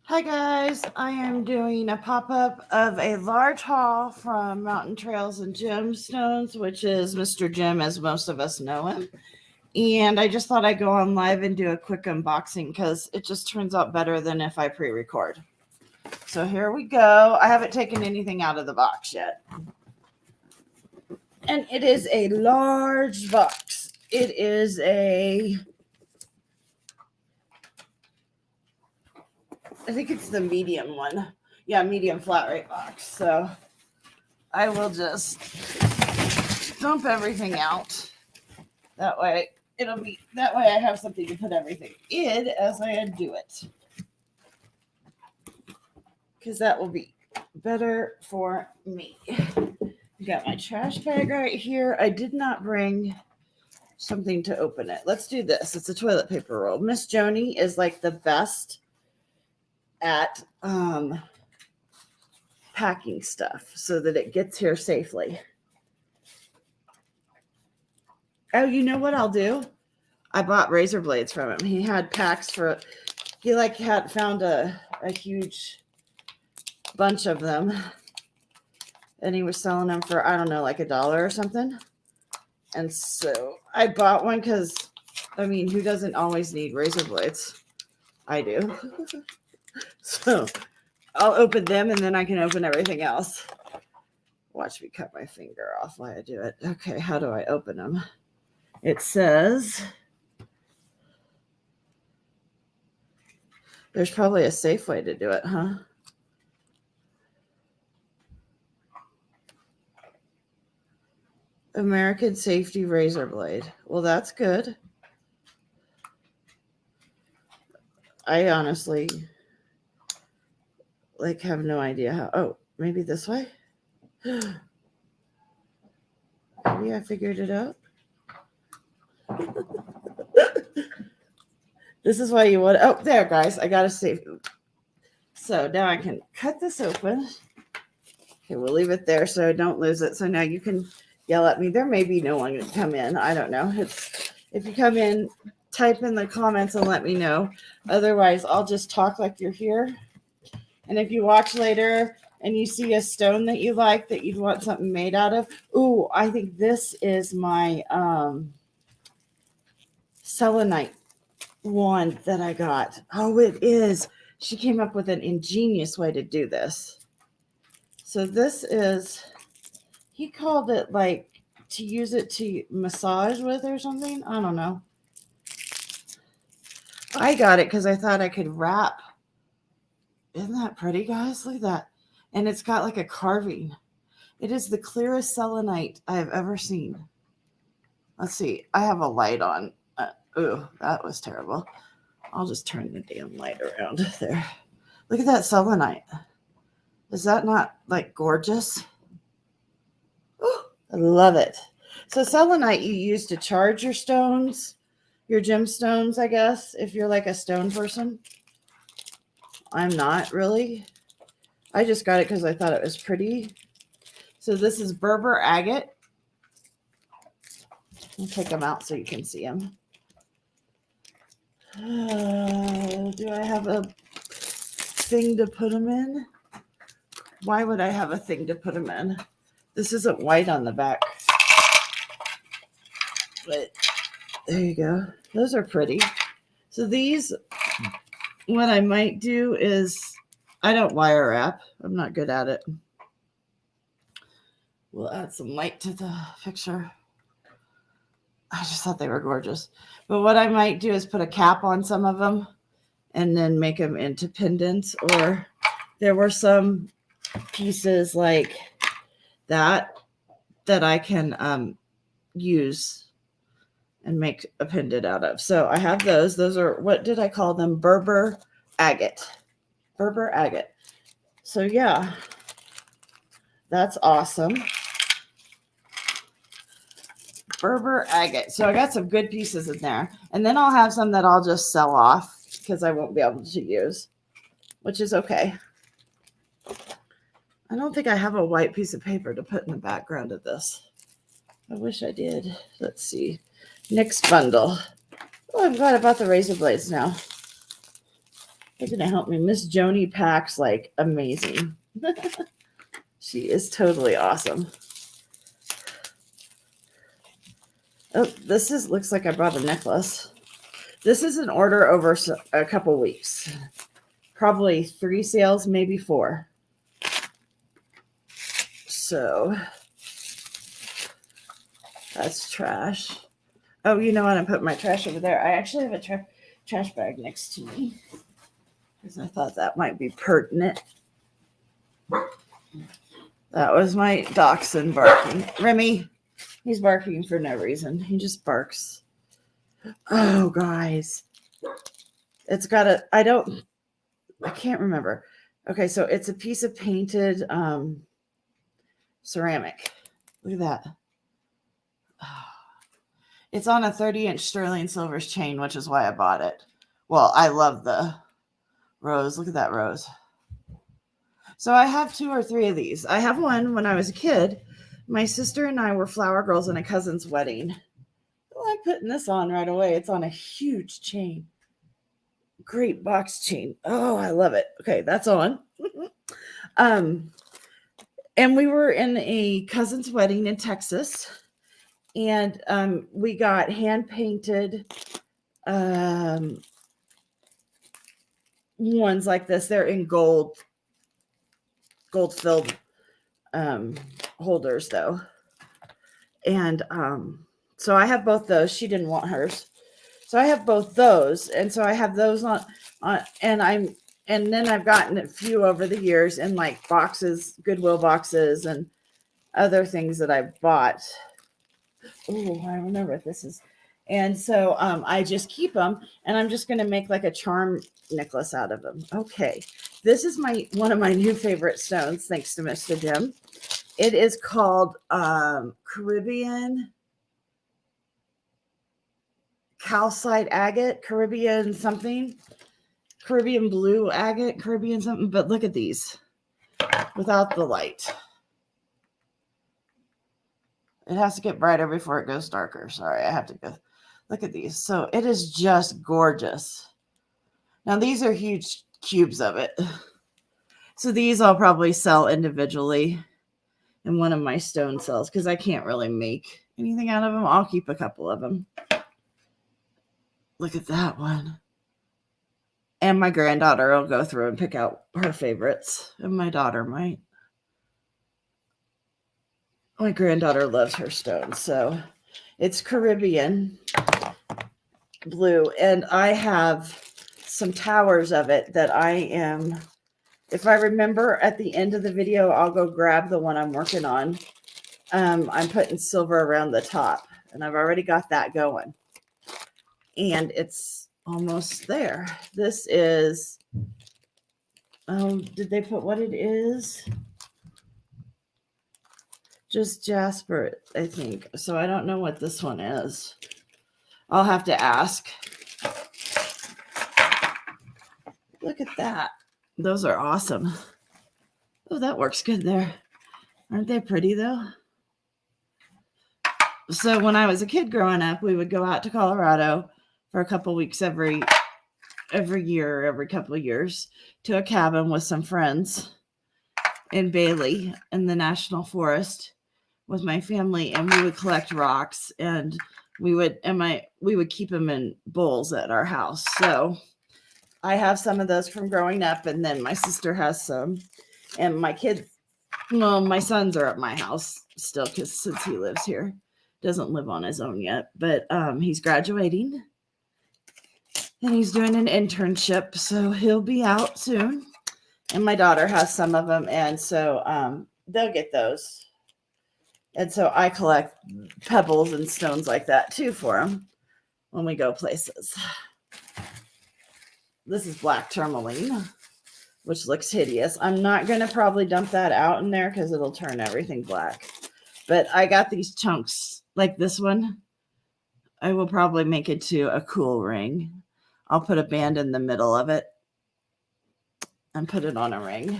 Hi guys, I am doing a pop-up of a large haul from Mountain Trails and Gemstones, which is Mr. Jim as most of us know him. And I just thought I'd go on live and do a quick unboxing because it just turns out better than if I pre-record. So here we go. I haven't taken anything out of the box yet. And it is a large box. It is I think it's the medium one. Yeah, medium flat rate box. So I will just dump everything out. That way I have something to put everything in as I undo it. Because that will be better for me. Got my trash bag right here. I did not bring something to open it. Let's do this. It's a toilet paper roll. Miss Joni is like the best at packing stuff so that it gets here safely. Oh, you know what I'll do? I bought razor blades from him. He had packs for, he had found a huge bunch of them, and he was selling them for, I don't know, like $1 or something. And so I bought one because, I mean, who doesn't always need razor blades? I do. So I'll open them and then I can open everything else. Watch me cut my finger off while I do it. Okay, how do I open them? It says, there's probably a safe way to do it, huh? American Safety Razor Blade. Well, that's good. I honestly have no idea how. Oh, maybe this way? Maybe I figured it out. This is why you want. Oh, there, guys. I got to save. So now I can cut this open. Okay, we'll leave it there so I don't lose it. So now you can yell at me. There may be no one to come in. I don't know. If you come in, type in the comments and let me know. Otherwise, I'll just talk like you're here. And if you watch later and you see a stone that you like that you'd want something made out of, ooh, I think this is my Selenite one that I got. Oh, it is. She came up with an ingenious way to do this. So this is, he called it like to use it to massage with or something. I don't know. I got it because I thought I could wrap. Isn't that pretty, guys? Look at that. And it's got like a carving. It is the clearest selenite I have ever seen. Let's see. I have a light on. Ooh, that was terrible. I'll just turn the damn light around there. Look at that selenite. Is that not like gorgeous? Ooh, I love it. So selenite you use to charge your stones, your gemstones, I guess, if you're like a stone person. I'm not really. I just got it because I thought it was pretty. So this is Berber Agate. I'll take them out so you can see them. Do I have a thing to put them in? Why would I have a thing to put them in? This isn't white on the back. But there you go. Those are pretty. So these, what I might do is, I don't wire wrap. I'm not good at it. We'll add some light to the picture. I just thought they were gorgeous. But what I might do is put a cap on some of them and then make them into pendants. Or there were some pieces like that I can use and make a pendant out of. So I have those. Those are, what did I call them? Berber Agate. Berber Agate. So yeah, that's awesome. Berber Agate. So I got some good pieces in there. And then I'll have some that I'll just sell off because I won't be able to use, which is okay. I don't think I have a white piece of paper to put in the background of this. I wish I did. Let's see. Next bundle. Oh, I'm glad I bought the razor blades now. They're going to help me. Miss Joni packs like amazing. She is totally awesome. Oh, looks like I brought a necklace. This is an order over a couple weeks. Probably 3 sales, maybe 4. So that's trash. Oh, you know what? I put my trash over there. I actually have a trash bag next to me because I thought that might be pertinent. That was my dachshund barking. Remy, he's barking for no reason. He just barks. Oh, guys. It's got I can't remember. Okay, so it's a piece of painted ceramic. Look at that. It's on a 30-inch sterling silver's chain, which is why I bought it. Well, I love the rose. Look at that rose. So I have 2 or 3 of these. I have one when I was a kid. My sister and I were flower girls in a cousin's wedding. Well, I'm putting this on right away. It's on a huge chain. Great box chain. Oh, I love it. Okay, that's on. And we were in a cousin's wedding in Texas. And we got hand-painted ones like this. They're in gold-filled holders, though. And so I have both those. She didn't want hers. So I have both those. And so I have those on and then I've gotten a few over the years in like boxes, Goodwill boxes, and other things that I bought. Oh, I remember what this is. And so I just keep them, and I'm just going to make like a charm necklace out of them. Okay. This is one of my new favorite stones, thanks to Mr. Jim. It is called Caribbean Calcite Agate, Caribbean something, Caribbean blue agate, Caribbean something. But look at these without the light. It has to get brighter before it goes darker. Sorry, I have to go. Look at these. So it is just gorgeous. Now, these are huge cubes of it. So these I'll probably sell individually in one of my stone cells because I can't really make anything out of them. I'll keep a couple of them. Look at that one. And my granddaughter will go through and pick out her favorites. And my daughter might. My granddaughter loves her stones. So it's Caribbean blue. And I have some towers of it that I am, if I remember at the end of the video, I'll go grab the one I'm working on. I'm putting silver around the top. And I've already got that going. And it's almost there. This is, did they put what it is? Just Jasper, I think. So I don't know what this one is. I'll have to ask. Look at that. Those are awesome. Oh, that works good there. Aren't they pretty though? So when I was a kid growing up, we would go out to Colorado for a couple weeks every year, every couple of years, to a cabin with some friends in Bailey in the National Forest with my family, and we would collect rocks, and we would keep them in bowls at our house. So I have some of those from growing up, and then my sister has some, and my sons are at my house still since he lives here. Doesn't live on his own yet, but he's graduating. And he's doing an internship, so he'll be out soon. And my daughter has some of them, and so they'll get those. And so I collect pebbles and stones like that, too, for them when we go places. This is black tourmaline, which looks hideous. I'm not going to probably dump that out in there because it'll turn everything black. But I got these chunks, like this one. I will probably make it to a cool ring. I'll put a band in the middle of it and put it on a ring.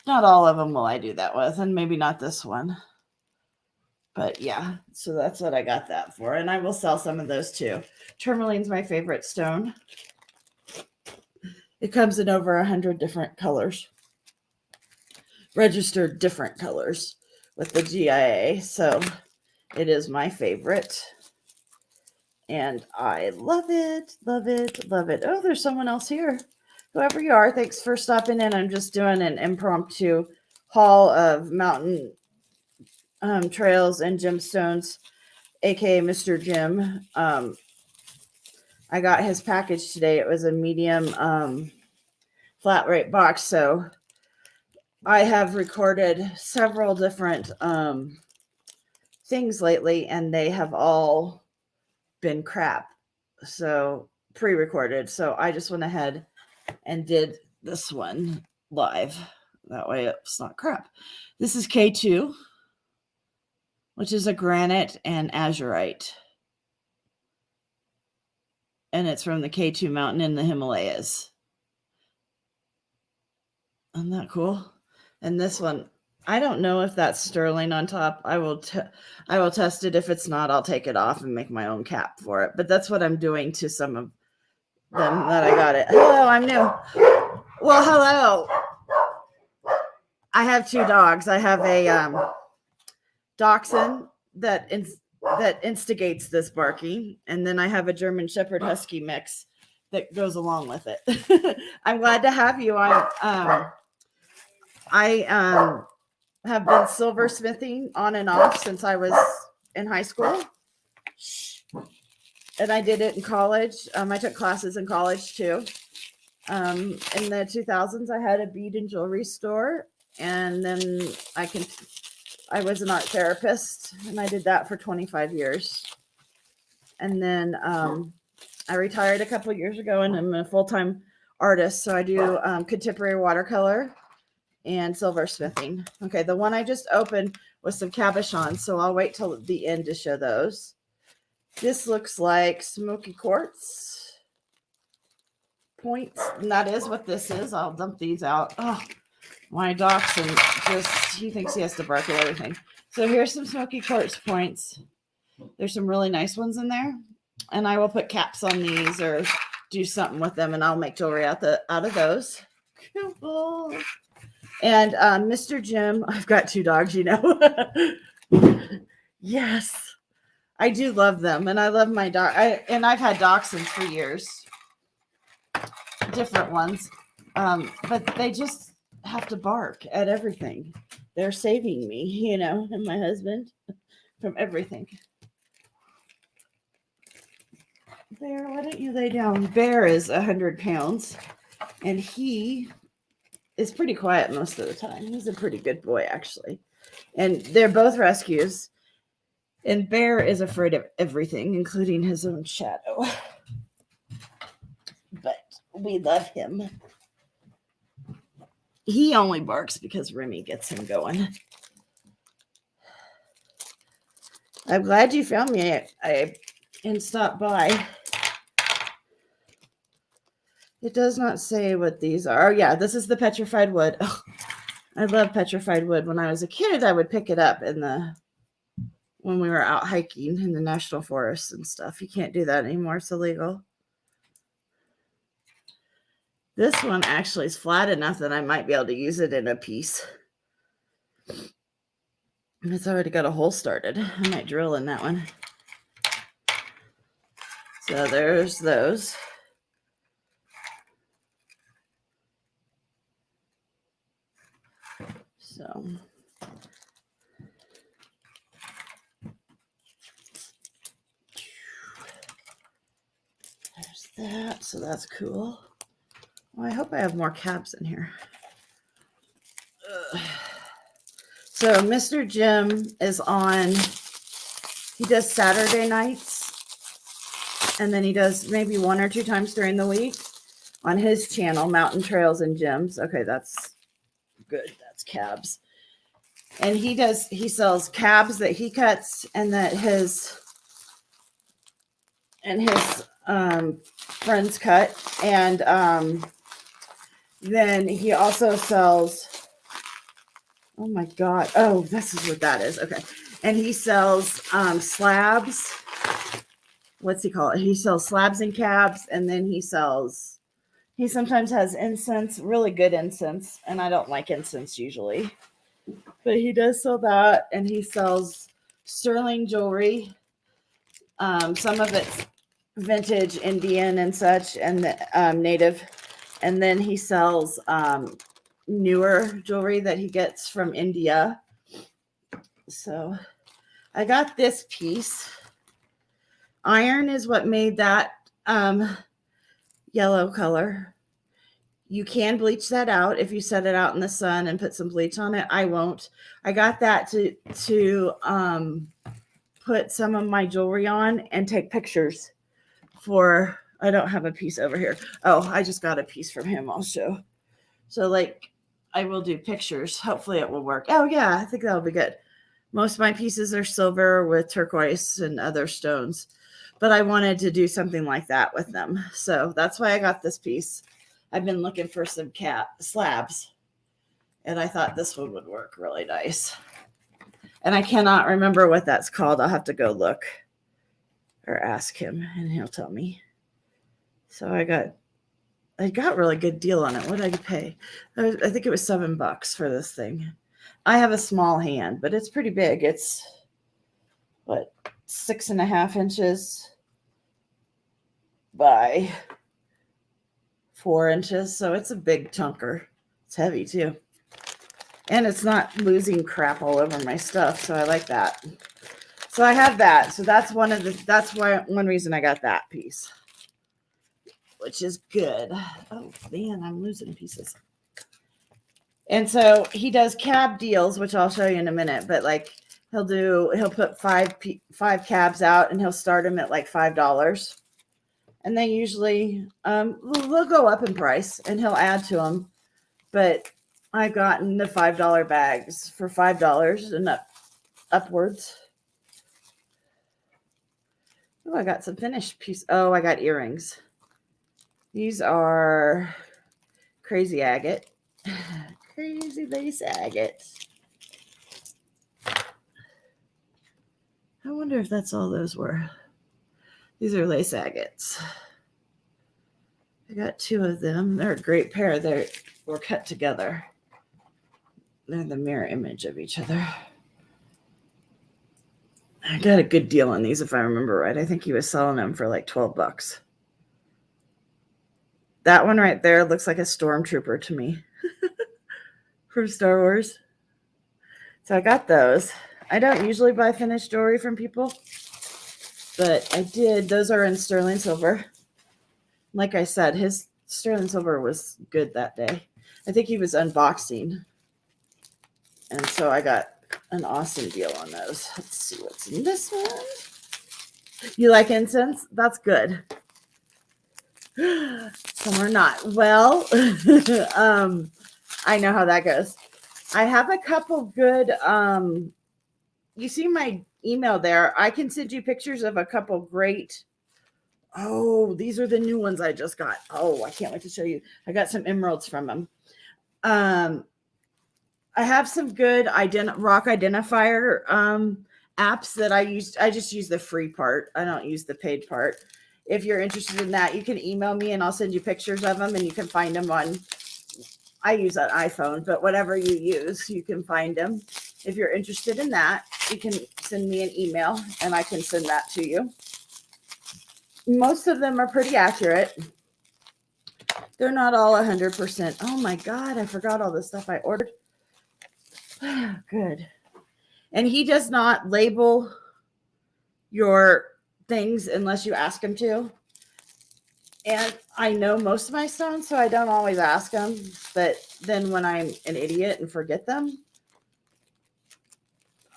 Not all of them will I do that with, and maybe not this one. But yeah, so that's what I got that for. And I will sell some of those too. Tourmaline's my favorite stone. It comes in over 100 different colors, registered different colors with the GIA. So it is my favorite. And I love it, love it, love it. Oh, there's someone else here. Whoever you are, thanks for stopping in. I'm just doing an impromptu haul of mountain trails and gemstones, aka Mr. Jim. I got his package today. It was a medium flat rate box. So I have recorded several different things lately, and they have all been crap. So pre-recorded. So I just went ahead and did this one live. That way it's not crap. This is K2, which is a granite and azurite. And it's from the K2 mountain in the Himalayas. Isn't that cool? And this one, I don't know if that's sterling on top. I will test it. If it's not, I'll take it off and make my own cap for it. But that's what I'm doing to some of them that I got it. Hello, I'm new. Well, hello. I have two dogs. I have a dachshund that instigates this barking, and then I have a German Shepherd Husky mix that goes along with it. I'm glad to have you. I have been silversmithing on and off since I was in high school, and I did it in college. I took classes in college too. In the 2000s, I had a bead and jewelry store, and then I was an art therapist, and I did that for 25 years. And then I retired a couple of years ago, and I'm a full-time artist. So I do contemporary watercolor and silversmithing. Okay, the one I just opened was some cabochons, so I'll wait till the end to show those. This looks like smoky quartz points, and that is what this is. I'll dump these out. Oh, my dachshund he thinks he has to bark at everything. So here's some smoky quartz points. There's some really nice ones in there, and I will put caps on these or do something with them, and I'll make jewelry out of those. Cool. And Mr. Jim, I've got two dogs, you know. Yes, I do love them, and I love my dog. I've had dachshunds for years, different ones, but they just have to bark at everything. They're saving me, you know, and my husband from everything. Bear, why don't you lay down? Bear is 100 pounds, and he is pretty quiet most of the time. He's a pretty good boy, actually. And they're both rescues. And Bear is afraid of everything, including his own shadow. But we love him. He only barks because Remy gets him going. I'm glad you found me and stopped by. It does not say what these are. Oh, yeah, this is the Petrified Wood. Oh, I love Petrified Wood. When I was a kid, I would pick it up when we were out hiking in the national forests and stuff. You can't do that anymore. It's illegal. This one actually is flat enough that I might be able to use it in a piece. It's already got a hole started. I might drill in that one. So there's those. So there's that. So that's cool. Well, I hope I have more cabs in here. So Mr. Jim is on, he does Saturday nights, and then he does maybe 1 or 2 times during the week on his channel, Mountain Trails and Gems. Okay, that's good. That's cabs. And he sells cabs that he cuts and that his friends cut. And then he also sells, oh my God. Oh, this is what that is. Okay. And he sells slabs. What's he call it? He sells slabs and cabs, and then he sells He sometimes has incense, really good incense, and I don't like incense usually. But he does sell that, and he sells sterling jewelry. Some of it's vintage Indian and such, and native. And then he sells newer jewelry that he gets from India. So I got this piece. Iron is what made that yellow color. You can bleach that out if you set it out in the sun and put some bleach on it. I won't. I got that to put some of my jewelry on and take pictures for. I don't have a piece over here. Oh, I just got a piece from him. I'll show. So like I will do pictures. Hopefully it will work. Oh yeah, I think that'll be good. Most of my pieces are silver with turquoise and other stones, but I wanted to do something like that with them. So that's why I got this piece. I've been looking for some slabs, and I thought this one would work really nice. And I cannot remember what that's called. I'll have to go look or ask him, and he'll tell me. So I got a really good deal on it. What did I pay? I think it was $7 for this thing. I have a small hand, but it's pretty big. It's what, 6.5 inches by 4 inches. So it's a big chunker. It's heavy too. And it's not losing crap all over my stuff. So I like that. So I have that. So that's one reason I got that piece, which is good. Oh man, I'm losing pieces. And so he does cab deals, which I'll show you in a minute, but like he'll put five cabs out and he'll start them at like $5. And they usually, they'll go up in price and he'll add to them. But I've gotten the $5 bags for $5 and upwards. Oh, I got some finished piece. Oh, I got earrings. These are crazy agate. Crazy lace agate. I wonder if that's all those were. These are lace agates. I got 2 of them. They're a great pair. They were cut together. They're the mirror image of each other. I got a good deal on these if I remember right. I think he was selling them for like $12. That one right there looks like a stormtrooper to me from Star Wars. So I got those. I don't usually buy finished jewelry from people, but I did. Those are in sterling silver. Like I said, his sterling silver was good that day. I think he was unboxing. And so I got an awesome deal on those. Let's see what's in this one. You like incense? That's good. Some are not. Well, I know how that goes. I have a couple good, you see my email there. I can send you pictures of a couple great. Oh, these are the new ones I just got. Oh, I can't wait to show you. I got some emeralds from them. I have some good rock identifier apps that I use. I just use the free part. I don't use the paid part. If you're interested in that, you can email me and I'll send you pictures of them and you can find them on, I use an iPhone, but whatever you use, you can find them. If you're interested in that, you can send me an email and I can send that to you. Most of them are pretty accurate. They're not all 100%. Oh my God, I forgot all the stuff I ordered. Good. And he does not label your things unless you ask him to. And I know most of my stones, so I don't always ask them. But then when I'm an idiot and forget them,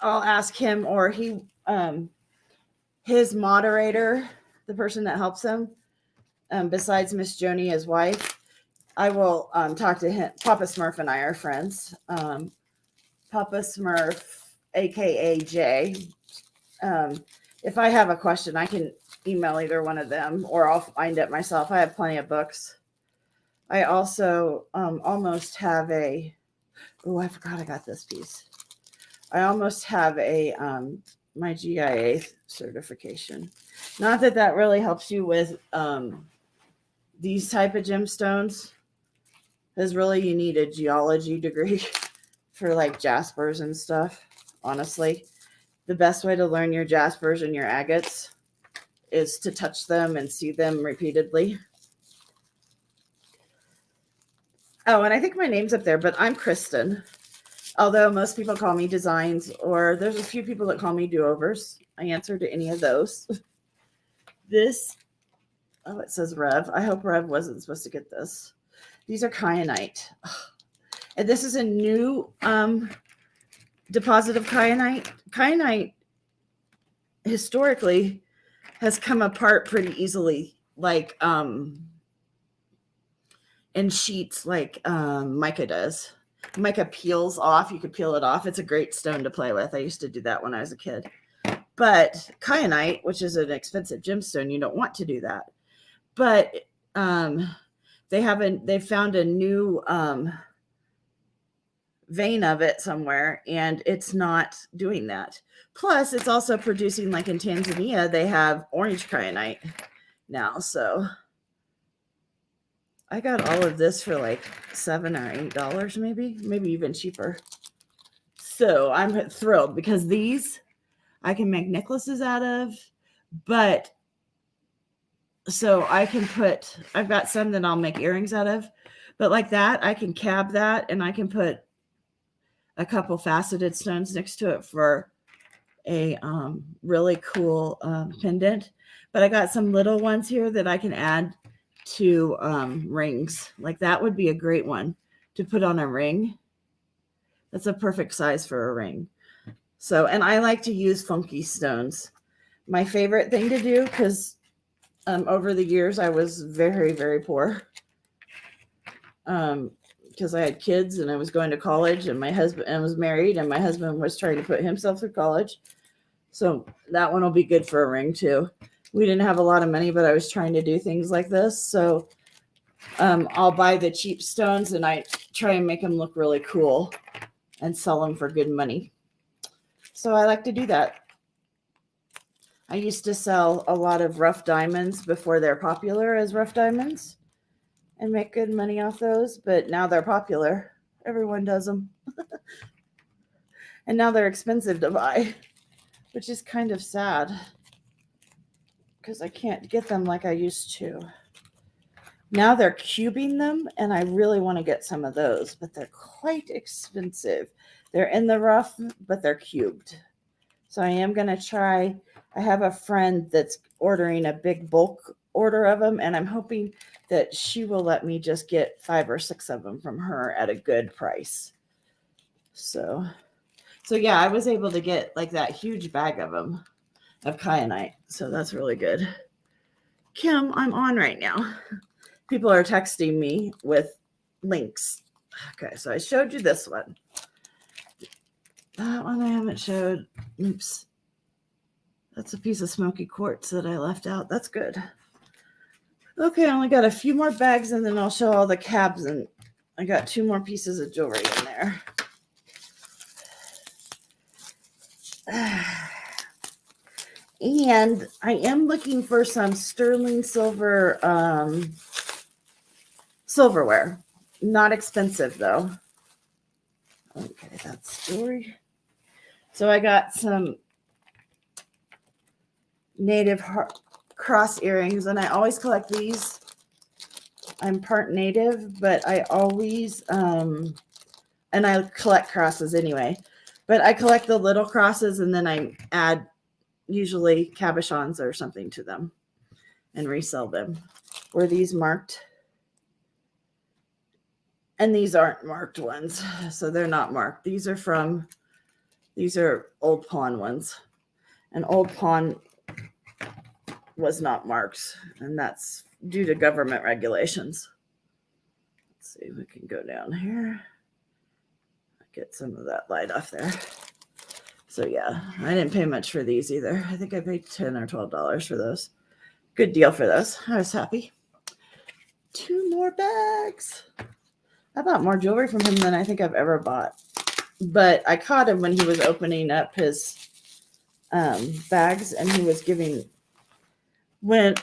I'll ask him, or his moderator, the person that helps him, besides Miss Joni, his wife, I will talk to him. Papa Smurf and I are friends. Papa Smurf, aka Jay. If I have a question, I can email either one of them or I'll find it myself. I have plenty of books. I also almost have I forgot I got this piece. I almost have my GIA certification. Not that really helps you with these type of gemstones is really, you need a geology degree for like jaspers and stuff. Honestly, the best way to learn your jaspers and your agates is to touch them and see them repeatedly. Oh, and I think my name's up there, but I'm Kristen. Although most people call me Designs, or there's a few people that call me Do-Overs. I answer to any of those. This, oh, it says Rev. I hope Rev wasn't supposed to get this. These are Kyanite. And this is a new deposit of Kyanite. Kyanite historically has come apart pretty easily, like in sheets like mica does. Mica peels off. You could peel it off. It's a great stone to play with. I used to do that when I was a kid. But Kyanite, which is an expensive gemstone, you don't want to do that. But they found a new vein of it somewhere, and it's not doing that. Plus, it's also producing, like in Tanzania, they have orange Kyanite now. So I got all of this for like $7 or $8, maybe even cheaper. So I'm thrilled because these I can make necklaces out of, but so I can put, I've got some that I'll make earrings out of, but like that, I can cab that and I can put a couple faceted stones next to it for a really cool pendant. But I got some little ones here that I can add to rings. Like that would be a great one to put on a ring. That's a perfect size for a ring. So, and I like to use funky stones. My favorite thing to do, because over the years I was very, very poor. Because I had kids and I was going to college, and my husband, and was married, and my husband was trying to put himself through college. So that one will be good for a ring too. We didn't have a lot of money, but I was trying to do things like this. So I'll buy the cheap stones and I try and make them look really cool and sell them for good money. So I like to do that. I used to sell a lot of rough diamonds before they're popular as rough diamonds and make good money off those. But now they're popular. Everyone does them. And now they're expensive to buy, which is kind of sad because I can't get them like I used to. Now they're cubing them, and I really want to get some of those, but they're quite expensive. They're in the rough, but they're cubed. So I am going to try. I have a friend that's ordering a big bulk order of them, and I'm hoping that she will let me just get 5 or 6 of them from her at a good price. So yeah, I was able to get like that huge bag of them, of Kyanite. So that's really good. Kim, I'm on right now. People are texting me with links. Okay, so I showed you this one. That one I haven't showed. Oops. That's a piece of smoky quartz that I left out. That's good. Okay, I only got a few more bags, and then I'll show all the cabs, and I got 2 more pieces of jewelry in there. And I am looking for some sterling silver silverware. Not expensive though. Okay, that's jewelry. So I got some native cross earrings, and I always collect these. I'm part native, but I always and I collect crosses anyway. But I collect the little crosses, and then I add usually cabochons or something to them and resell them. Were these marked? And these aren't marked ones, so they're not marked. These are Old Pawn ones. And Old Pawn was not marked, and that's due to government regulations. Let's see if we can go down here. Get some of that light off there. So yeah, I didn't pay much for these either. I think I paid $10 or $12 for those. Good deal for those. I was happy. 2 more bags. I bought more jewelry from him than I think I've ever bought. But I caught him when he was opening up his bags, and he was giving, when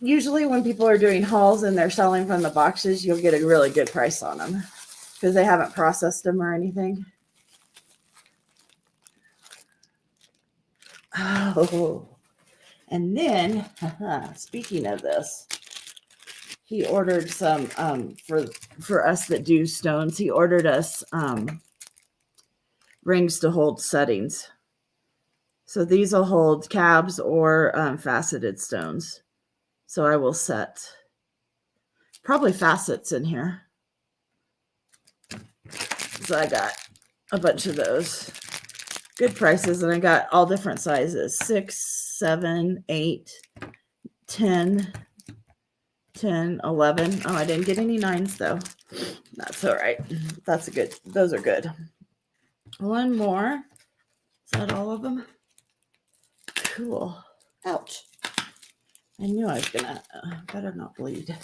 usually when people are doing hauls and they're selling from the boxes, you'll get a really good price on them because they haven't processed them or anything. Oh, and then speaking of this, he ordered some for us that do stones. He ordered us rings to hold settings. So these will hold cabs or faceted stones. So I will set probably facets in here. So I got a bunch of those. Good prices, and I got all different sizes: 6, 7, 8, 10, 10, 11. Oh, I didn't get any 9s though. That's all right. That's a good. Those are good. One more. Is that all of them? Cool. Ouch. I knew I was gonna. Better not bleed.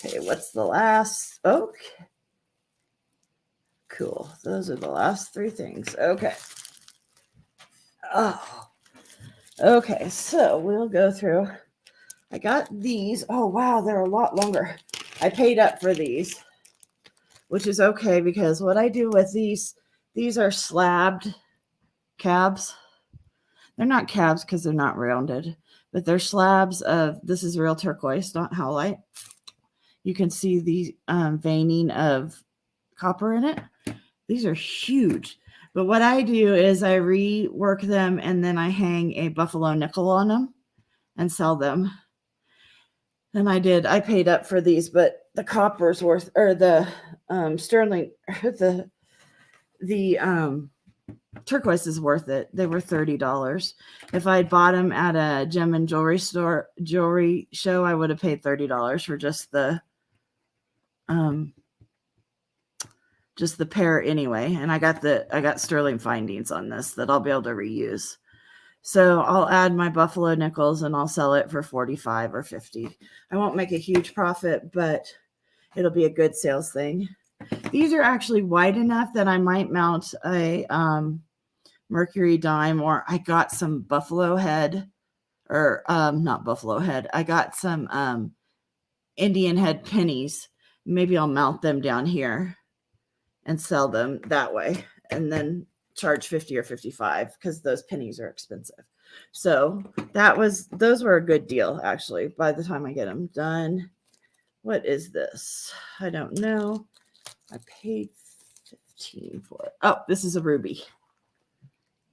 Okay, what's the last? Okay. Cool. Those are the last 3 things. Okay. Oh. Okay, so we'll go through. I got these. Oh, wow, they're a lot longer. I paid up for these, which is okay because what I do with these are slabbed cabs. They're not cabs because they're not rounded, but they're slabs of, this is real turquoise, not howlite. You can see the veining of copper in it. These are huge. But what I do is I rework them and then I hang a buffalo nickel on them and sell them. And I paid up for these, but the copper's worth, or the sterling, the turquoise is worth it. They were $30. If I bought them at a gem and jewelry show, I would have paid $30 for just the pair anyway. And I got sterling findings on this that I'll be able to reuse. So I'll add my buffalo nickels and I'll sell it for 45 or 50. I won't make a huge profit, but it'll be a good sales thing. These are actually wide enough that I might mount a mercury dime, or I got some buffalo head, or not buffalo head. I got some Indian head pennies. Maybe I'll mount them down here and sell them that way, and then charge 50 or 55 because those pennies are expensive. So those were a good deal actually by the time I get them done. What is this? I don't know. I paid 15 for it. Oh, this is a ruby.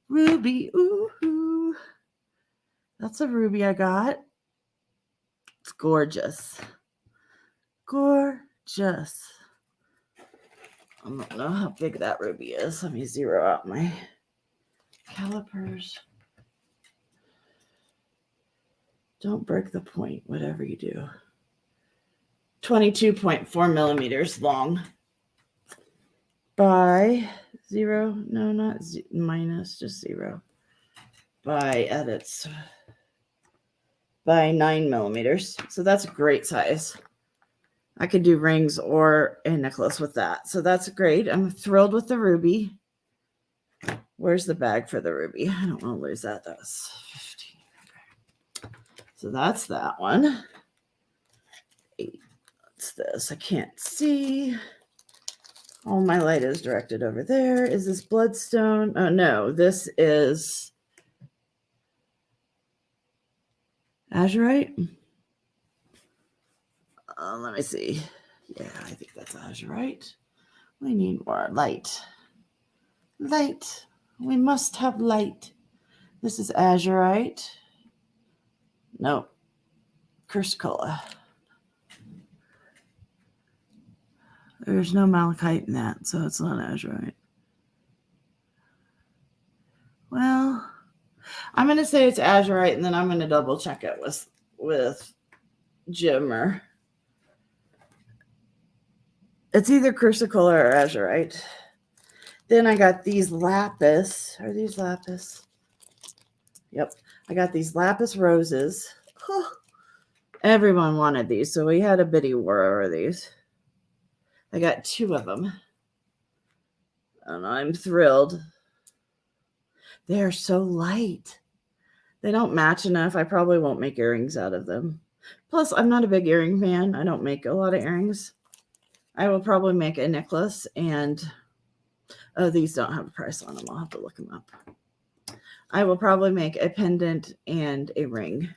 Ruby, ooh. That's a ruby I got. It's gorgeous. Gorgeous. I don't know how big that ruby is. Let me zero out my calipers. Don't break the point, whatever you do. 22.4 millimeters long by 0. No, not minus, just 0. By edits by 9 millimeters. So that's a great size. I could do rings or a necklace with that. So that's great. I'm thrilled with the ruby. Where's the bag for the ruby? I don't want to lose that. That was 15. Okay. So that's that one. 8. What's this? I can't see. All my light is directed over there. Is this bloodstone? Oh, no. This is azurite. Let me see. Yeah, I think that's azurite. We need more light. Light. We must have light. This is azurite. Nope. Chrysocolla. There's no malachite in that, so it's not azurite. Well, I'm going to say it's azurite, and then I'm going to double check it with Jimmer. It's either Chrysocolla or azurite. Then I got these lapis. Are these lapis? Yep. I got these Lapis Roses. Everyone wanted these, so we had a bitty war over these. I got 2 of them. And I'm thrilled. They're so light. They don't match enough. I probably won't make earrings out of them. Plus, I'm not a big earring fan. I don't make a lot of earrings. I will probably make a necklace and, oh, these don't have a price on them. I'll have to look them up. I will probably make a pendant and a ring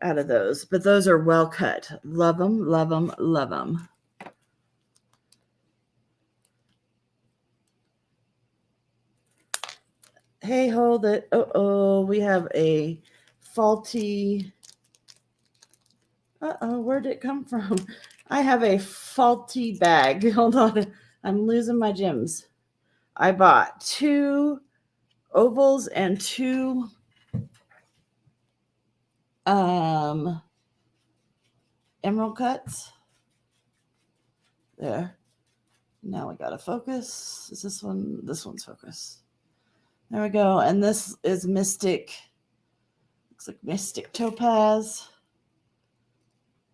out of those, but those are well cut. Love them, love them, love them. Hey, hold it. Uh-oh, we have a faulty... Uh-oh, where'd it come from? I have a faulty bag. Hold on. I'm losing my gems. I bought 2 ovals and 2 emerald cuts. There. Now we got to focus. Is this one? This one's focus. There we go. And this is Mystic. Looks like Mystic Topaz.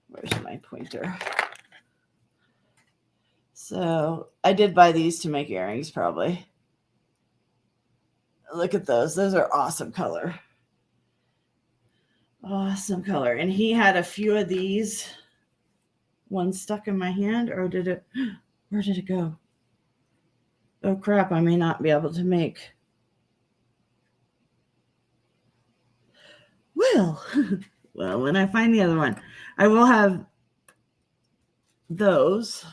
Where's my pointer? So I did buy these to make earrings probably. Look at those. Those are awesome color. Awesome color. And he had a few of these. One stuck in my hand, or did it? Where did it go? Oh crap, I may not be able to make. Well, when I find the other one, I will have those.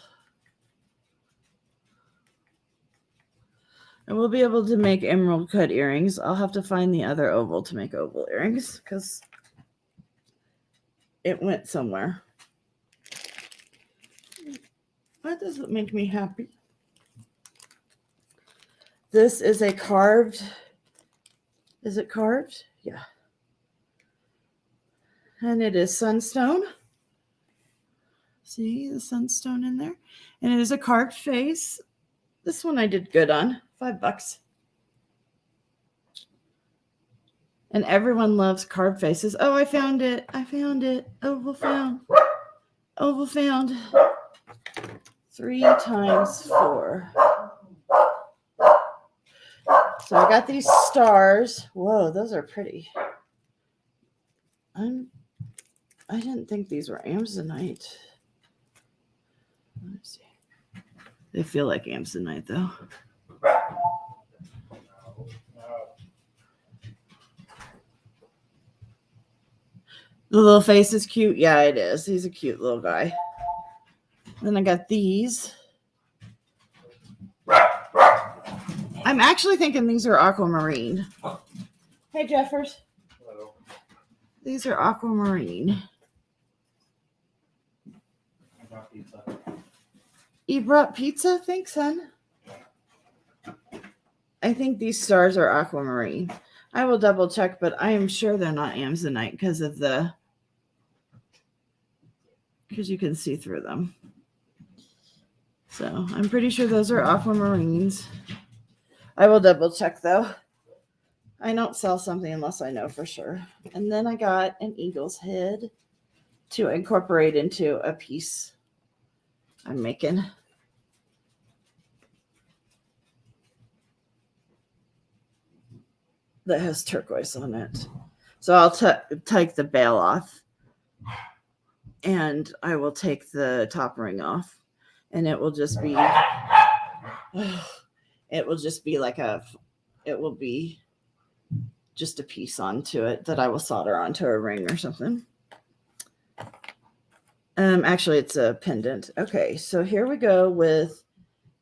I will be able to make emerald cut earrings. I'll have to find the other oval to make oval earrings because it went somewhere. That doesn't make me happy. This is a carved. Is it carved? Yeah. And it is sunstone. See the sunstone in there? And it is a carved face. This one I did good on. $5. And everyone loves carved faces. Oh, I found it. I found it. Oval found. Oval found. 3 times 4. So I got these stars. Whoa, those are pretty. I didn't think these were Amazonite. Let me see. They feel like Amazonite though. The little face is cute. Yeah, it is. He's a cute little guy. Then I got these. I'm actually thinking these are aquamarine. Hey, Jeffers. Hello. These are aquamarine. I brought pizza. You brought pizza? Thanks, son. I think these stars are aquamarine. I will double check, but I am sure they're not Amazonite because you can see through them. So I'm pretty sure those are aquamarines. I will double check though. I don't sell something unless I know for sure. And then I got an eagle's head to incorporate into a piece I'm making. That has turquoise on it. So I'll take the bail off and I will take the top ring off and it will just be just a piece onto it that I will solder onto a ring or something. Actually it's a pendant. Okay, so here we go with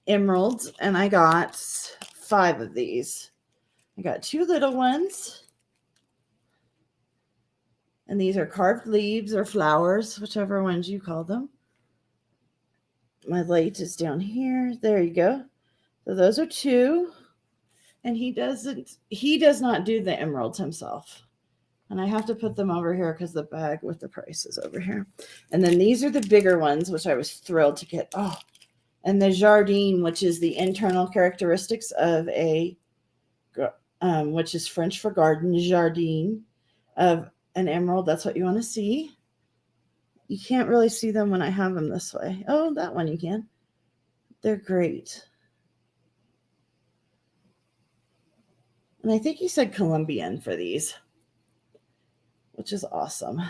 emeralds and I got 5 of these. I got 2 little ones. And these are carved leaves or flowers, whichever ones you call them. My light is down here. There you go. So those are 2. And he does not do the emeralds himself. And I have to put them over here because the bag with the price is over here. And then these are the bigger ones, which I was thrilled to get. Oh, and the jardine, which is the internal characteristics of which is French for garden, jardine of an emerald. That's what you want to see. You can't really see them when I have them this way. Oh, that one you can. They're great. And I think he said Colombian for these, which is awesome.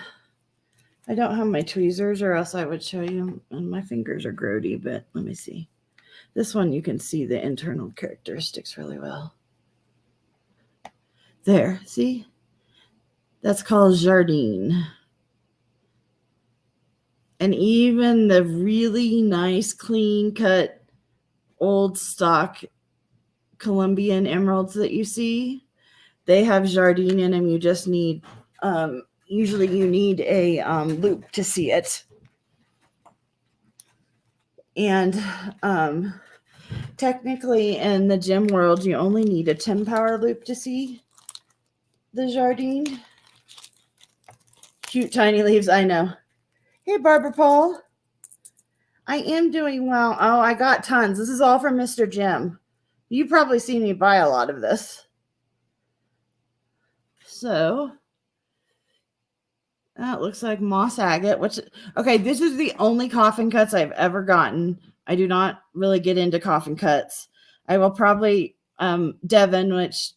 I don't have my tweezers or else I would show you. And my fingers are grody, but let me see. This one you can see the internal characteristics really well. There, see? That's called Jardine. And even the really nice, clean cut, old stock Colombian emeralds that you see, they have Jardine in them. You just need, usually you need a loop to see it. And technically in the gem world, you only need a 10 power loop to see the Jardine. Cute tiny leaves, I know. Hey, Barbara Paul. I am doing well. Oh, I got tons. This is all from Mr. Jim. You probably see me buy a lot of this. So that looks like moss agate, which, okay, this is the only coffin cuts I've ever gotten. I do not really get into coffin cuts. I will probably, Devin, which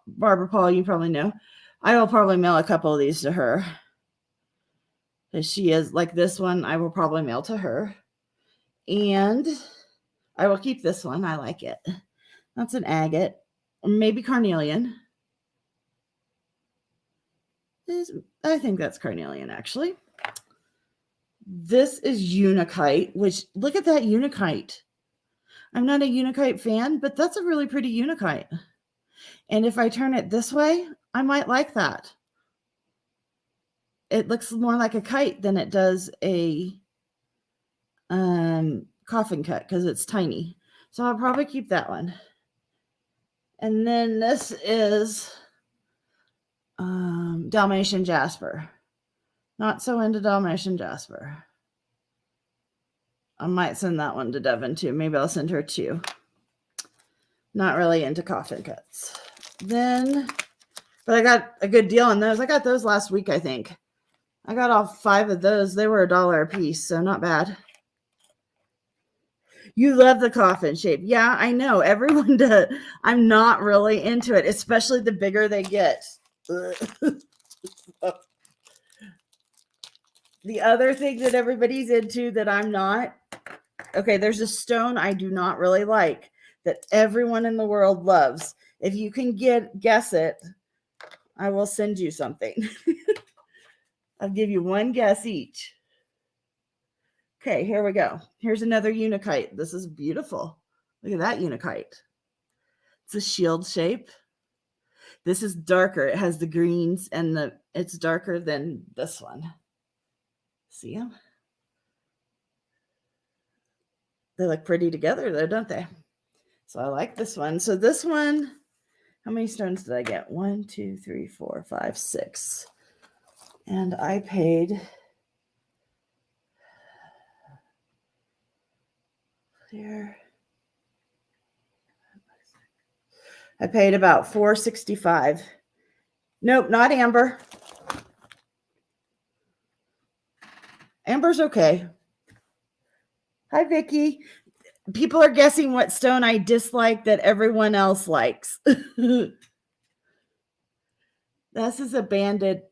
Barbara Paul, you probably know, I will probably mail a couple of these to her. She is like this one, I will probably mail to her. And I will keep this one. I like it. That's an agate, maybe carnelian. I think that's carnelian, actually. This is Unichite, which, look at that Unichite. I'm not a Unichite fan, but that's a really pretty Unichite. And if I turn it this way, I might like that. It looks more like a kite than it does a coffin cut because it's tiny. So I'll probably keep that one. And then this is Dalmatian Jasper. Not so into Dalmatian Jasper. I might send that one to Devin too. Maybe I'll send her two. Not really into coffin cuts. Then, but I got a good deal on those. I got those last week, I think. I got all 5 of those. They were $1 a piece, so not bad. You love the coffin shape. Yeah, I know. Everyone does. I'm not really into it, especially the bigger they get. The other thing that everybody's into that I'm not, okay, there's a stone I do not really like that everyone in the world loves. If you can guess it, I will send you something. I'll give you one guess each. Okay, here we go. Here's another Unichite. This is beautiful. Look at that Unichite. It's a shield shape. This is darker. It has the greens and it's darker than this one. See them? They look pretty together though, don't they? So I like this one. So this one, how many stones did I get? 1, 2, 3, 4, 5, 6. And I paid here. I paid about $4.65. Nope, not amber. Amber's okay. Hi, Vicky. People are guessing what stone I dislike that everyone else likes. This is a banded.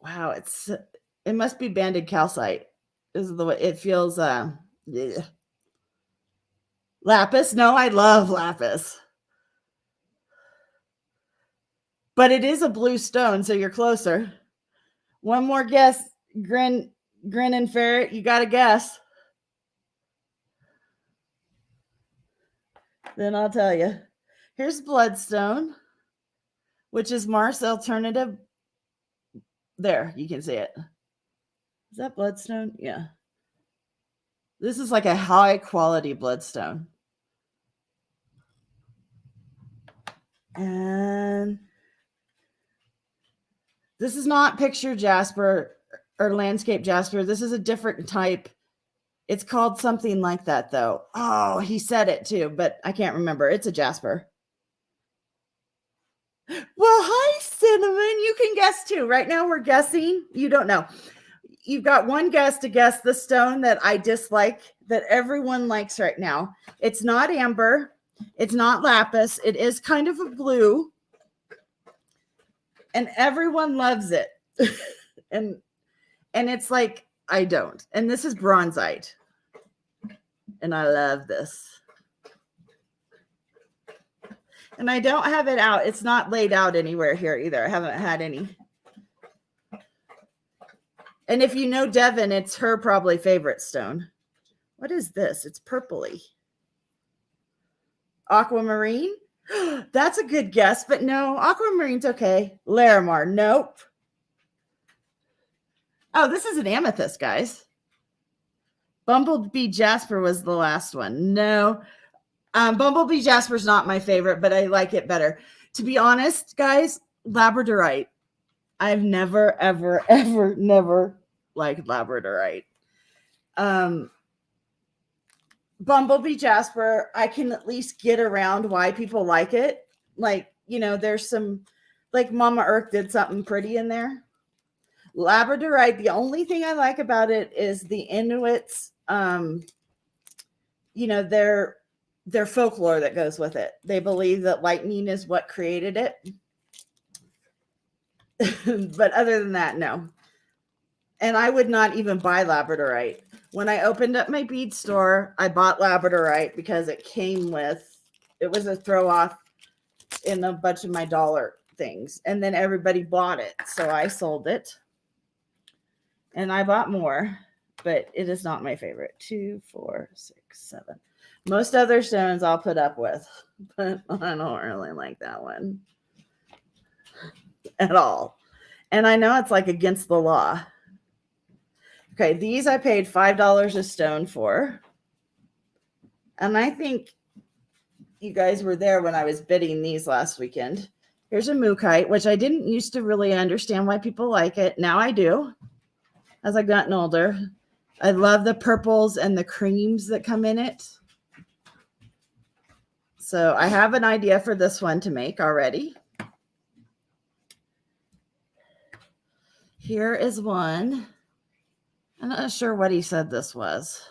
Wow, it must be banded calcite. This is the way it feels. Lapis. No, I love lapis. But it is a blue stone, so you're closer. One more guess. Grin and ferret. You got to guess. Then I'll tell you. Here's Bloodstone, which is Mars alternative. There, you can see it. Is that Bloodstone? Yeah. This is like a high quality Bloodstone. And this is not picture jasper or landscape jasper. This is a different type. It's called something like that, though. Oh, he said it too, but I can't remember. It's a jasper. Well, hi, Cinnamon. You can guess too. Right now we're guessing. You don't know. You've got one guess to guess the stone that I dislike that everyone likes right now. It's not amber. It's not lapis. It is kind of a blue. And everyone loves it. And And it's like, I don't. And this is Bronzite. And I love this. And I don't have it out. It's not laid out anywhere here either. I haven't had any. And if you know Devin, it's her probably favorite stone. What is this? It's purpley. Aquamarine? That's a good guess, but no, aquamarine's okay. Larimar, nope. Oh, this is an amethyst, guys. Bumblebee Jasper was the last one. No, Bumblebee Jasper's not my favorite, but I like it better. To be honest, guys, Labradorite. I've never, ever, ever, never liked Labradorite. Bumblebee Jasper, I can at least get around why people like it. Like, you know, there's some, like Mama Earth did something pretty in there. Labradorite, the only thing I like about it is the Inuits, you know, their folklore that goes with it. They believe that lightning is what created it. But other than that, no. And I would not even buy Labradorite. When I opened up my bead store, I bought Labradorite because it came with, it was a throw off in a bunch of my dollar things. And then everybody bought it. So I sold it. And I bought more, but it is not my favorite. 2, 4, 6, 7. Most other stones I'll put up with, but I don't really like that one at all. And I know it's like against the law. Okay, these I paid $5 a stone for. And I think you guys were there when I was bidding these last weekend. Here's a Mookaite, which I didn't used to really understand why people like it. Now I do, as I've gotten older. I love the purples and the creams that come in it. So I have an idea for this one to make already. Here is one. I'm not sure what he said this was.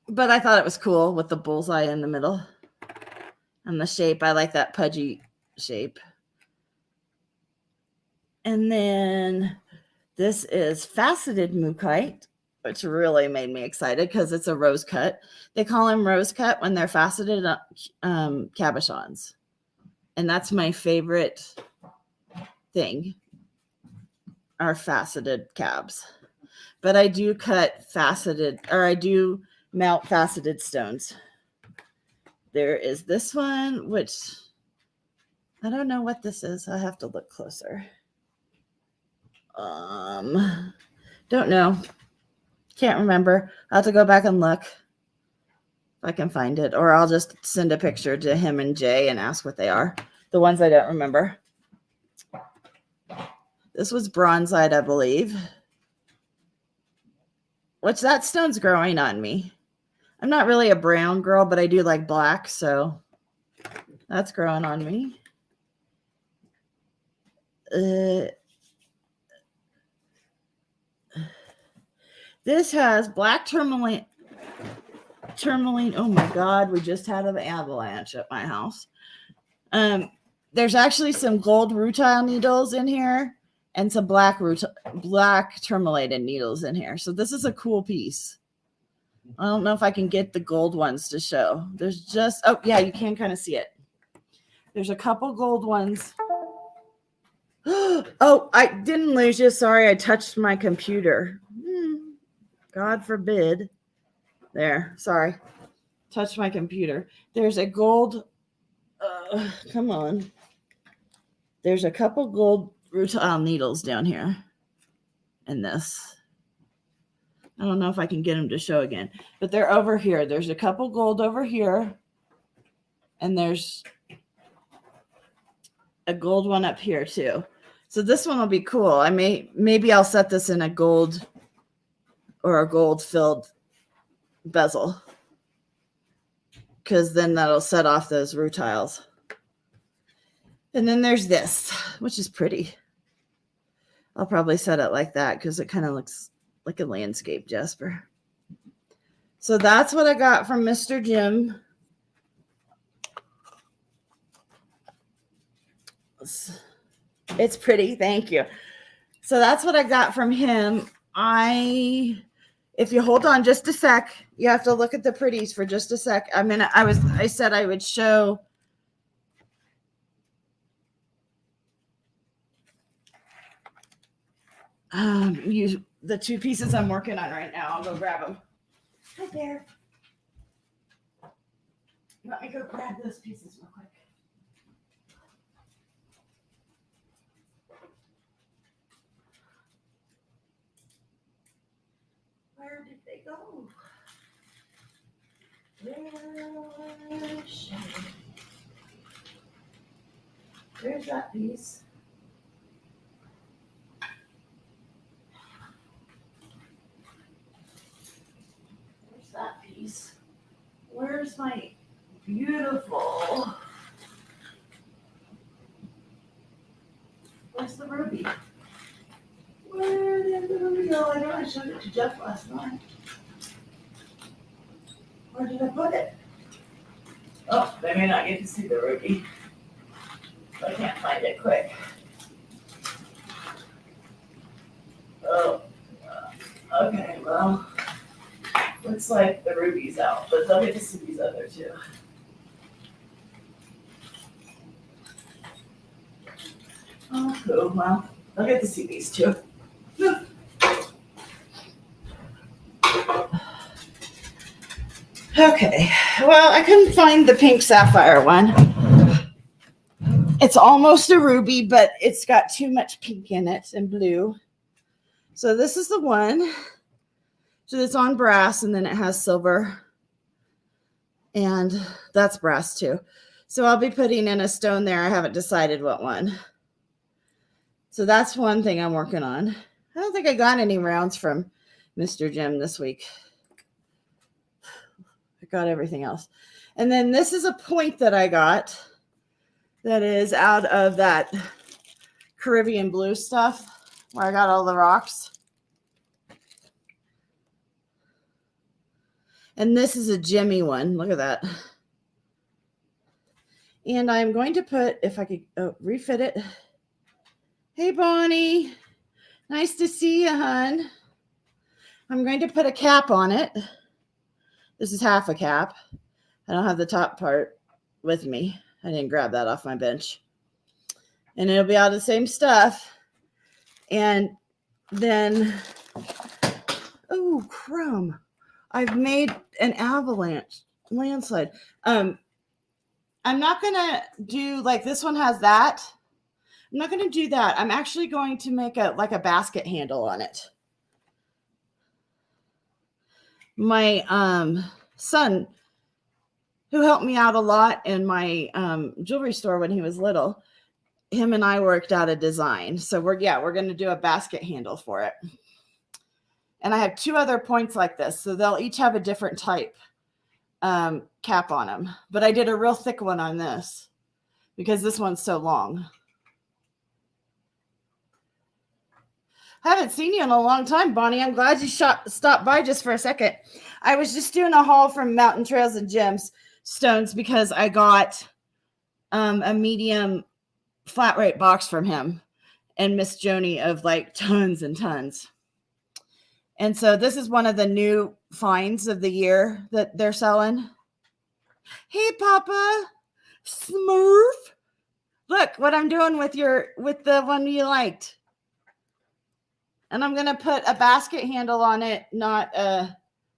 But I thought it was cool with the bullseye in the middle. And the shape, I like that pudgy shape. And then this is faceted Mookaite, which really made me excited because it's a rose cut. They call them rose cut when they're faceted cabochons. And that's my favorite thing, are faceted cabs. But I do cut faceted, or I do mount faceted stones. There is this one, which I don't know what this is. I have to look closer. Don't know. Can't remember. I'll have to go back and look if I can find it, or I'll just send a picture to him and Jay and ask what they are. The ones I don't remember. This was Bronzite, I believe. Which that stone's growing on me. I'm not really a brown girl, but I do like black, so that's growing on me. This has black tourmaline. Oh my God, we just had an avalanche at my house. There's actually some gold rutile needles in here and some black tourmalated needles in here. So this is a cool piece. I don't know if I can get the gold ones to show. There's just, oh yeah, you can kind of see it. There's a couple gold ones. Oh, I didn't lose you. Sorry, I touched my computer. God forbid. There, sorry. Touched my computer. There's a gold, come on. There's a couple gold rutile needles down here in this. I don't know if I can get them to show again, but they're over here. There's a couple gold over here, and there's a gold one up here too. So this one will be cool. Maybe I'll set this in a gold or a gold filled bezel, because then that'll set off those rutiles. And then there's this, which is pretty. I'll probably set it like that because it kind of looks like a landscape Jasper. So that's what I got from Mr. Jim. It's pretty. Thank you. So that's what I got from him. If you hold on just a sec, you have to look at the pretties for just a sec. I said I would show. The two pieces I'm working on right now. I'll go grab them. Hi there. Let me go grab those pieces real quick. Where did they go? There's that piece. There's that piece. Where's my beautiful? Where's the ruby? Where did the ruby go? I know I showed it to Jeff last night. Where did I put it? Oh, they may not get to see the ruby. I can't find it quick. Oh, okay, well, looks like the ruby's out, but they'll get to see these other two. Oh, cool, well, I'll get to see these two. Okay, well, I couldn't find the pink sapphire one. It's almost a ruby, but it's got too much pink in it and blue. So this is the one. So it's on brass, and then it has silver. And that's brass too. So I'll be putting in a stone there. I haven't decided what one. So that's one thing I'm working on. I don't think I got any rounds from Mr. Jim this week. I got everything else. And then this is a point that I got that is out of that Caribbean blue stuff where I got all the rocks. And this is a Jimmy one. Look at that. And I'm going to put, if I could refit it. Hey, Bonnie. Nice to see you, hon. I'm going to put a cap on it. This is half a cap. I don't have the top part with me. I didn't grab that off my bench. And it'll be out of the same stuff. And then, oh, crumb. I've made an avalanche landslide. I'm not going to do, like this one has that. I'm not going to do that. I'm actually going to make a basket handle on it. My son, who helped me out a lot in my jewelry store when he was little, him and I worked out a design. So we're going to do a basket handle for it. And I have two other points like this. So they'll each have a different type cap on them. But I did a real thick one on this because this one's so long. I haven't seen you in a long time, Bonnie. I'm glad you stopped by just for a second. I was just doing a haul from Mountain Trails and Gemstones because I got a medium flat rate box from him and Miss Joni of like tons and tons. And so this is one of the new finds of the year that they're selling. Hey, Papa, Smurf. Look what I'm doing with the one you liked. And I'm going to put a basket handle on it, not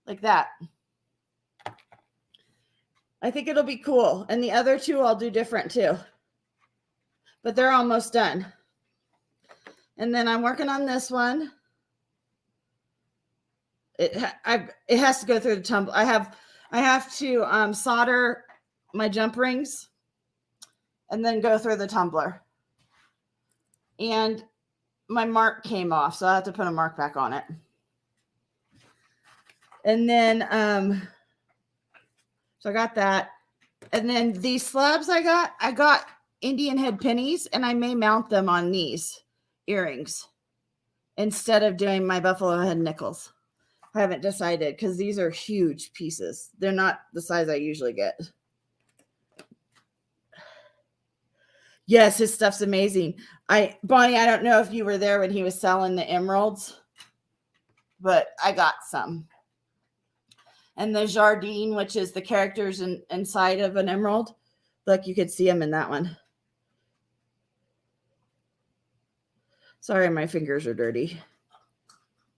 like that. I think it'll be cool. And the other two I'll do different too. But they're almost done. And then I'm working on this one. It has to go through the tumbler. I have to solder my jump rings and then go through the tumbler. And my mark came off, so I have to put a mark back on it. And then, so I got that. And then these slabs I got Indian head pennies, and I may mount them on these earrings instead of doing my buffalo head nickels. I haven't decided because these are huge pieces. They're not the size I usually get. Yes, his stuff's amazing. Bonnie, I don't know if you were there when he was selling the emeralds, but I got some. And the Jardine, which is the characters inside of an emerald. Look, you could see them in that one. Sorry, my fingers are dirty.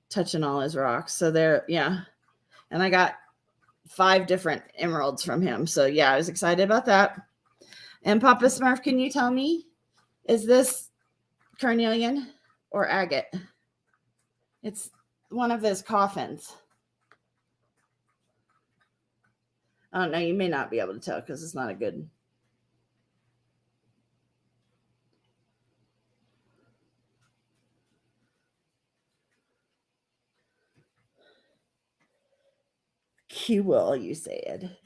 Touching all his rocks. So there, yeah. And I got 5 different emeralds from him. So yeah, I was excited about that. And Papa Smurf, can you tell me, is this carnelian or agate? It's one of his coffins. I don't know. You may not be able to tell because it's not a good. Q-will, you said.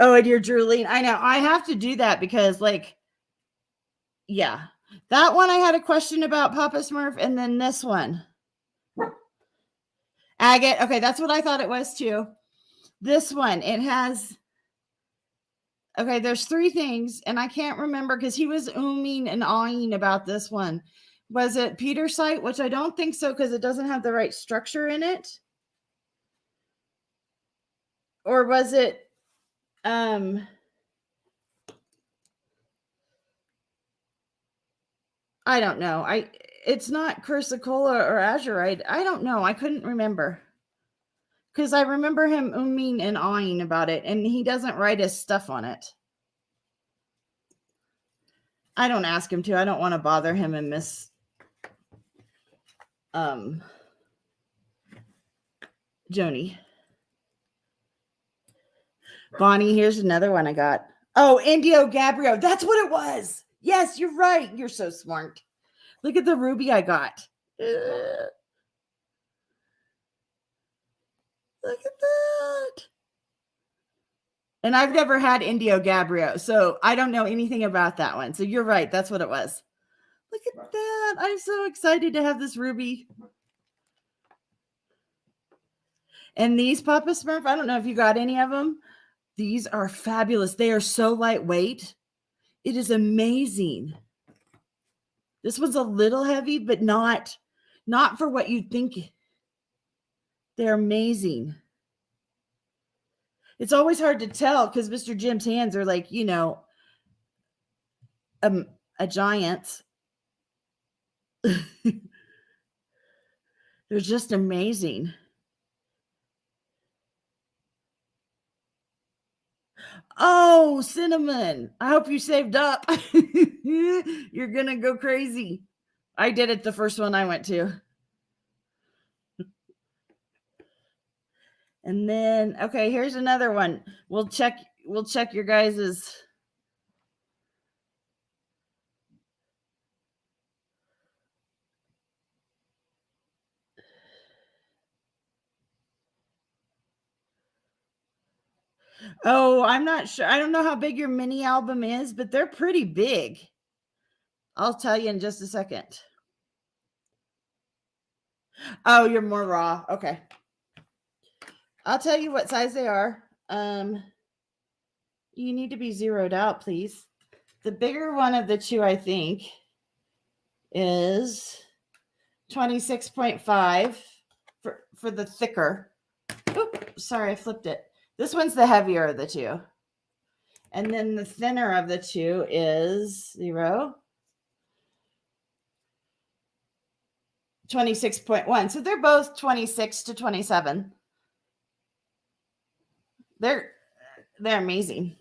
Oh, and you're drooling. I know. I have to do that because, like, yeah. That one I had a question about, Papa Smurf, and then this one. Agate. Okay, that's what I thought it was too. This one, it has. Okay, there's 3 things, and I can't remember because he was umming and ahhing about this one. Was it Petersite? Which I don't think so because it doesn't have the right structure in it. Or was it I don't know. It's not Chrysocolla or Azurite. I don't know. I couldn't remember. Because I remember him umming and ahhing about it, and he doesn't write his stuff on it. I don't ask him to. I don't want to bother him and miss Joni. Bonnie, here's another one I got. Oh, Indio Gabbro. That's what it was. Yes, you're right. You're so smart. Look at the ruby I got. Look at that. And I've never had Indio Gabbro, so I don't know anything about that one. So you're right. That's what it was. Look at that. I'm so excited to have this ruby. And these, Papa Smurf, I don't know if you got any of them. These are fabulous. They are so lightweight. It is amazing. This one's a little heavy, but not for what you'd think. They're amazing. It's always hard to tell because Mr. Jim's hands are like, you know, a giant. They're just amazing. Oh, Cinnamon. I hope you saved up. You're going to go crazy. I did it the first one I went to. And then, okay, here's another one. We'll check your guys's. Oh, I'm not sure. I don't know how big your mini album is, but they're pretty big. I'll tell you in just a second. Oh, you're more raw. Okay. I'll tell you what size they are. You need to be zeroed out, please. The bigger one of the 2, I think, is 26.5 for the thicker. Oops, sorry, I flipped it. This one's the heavier of the 2. And then the thinner of the 2 is 26.1. So they're both 26 to 27. They're amazing.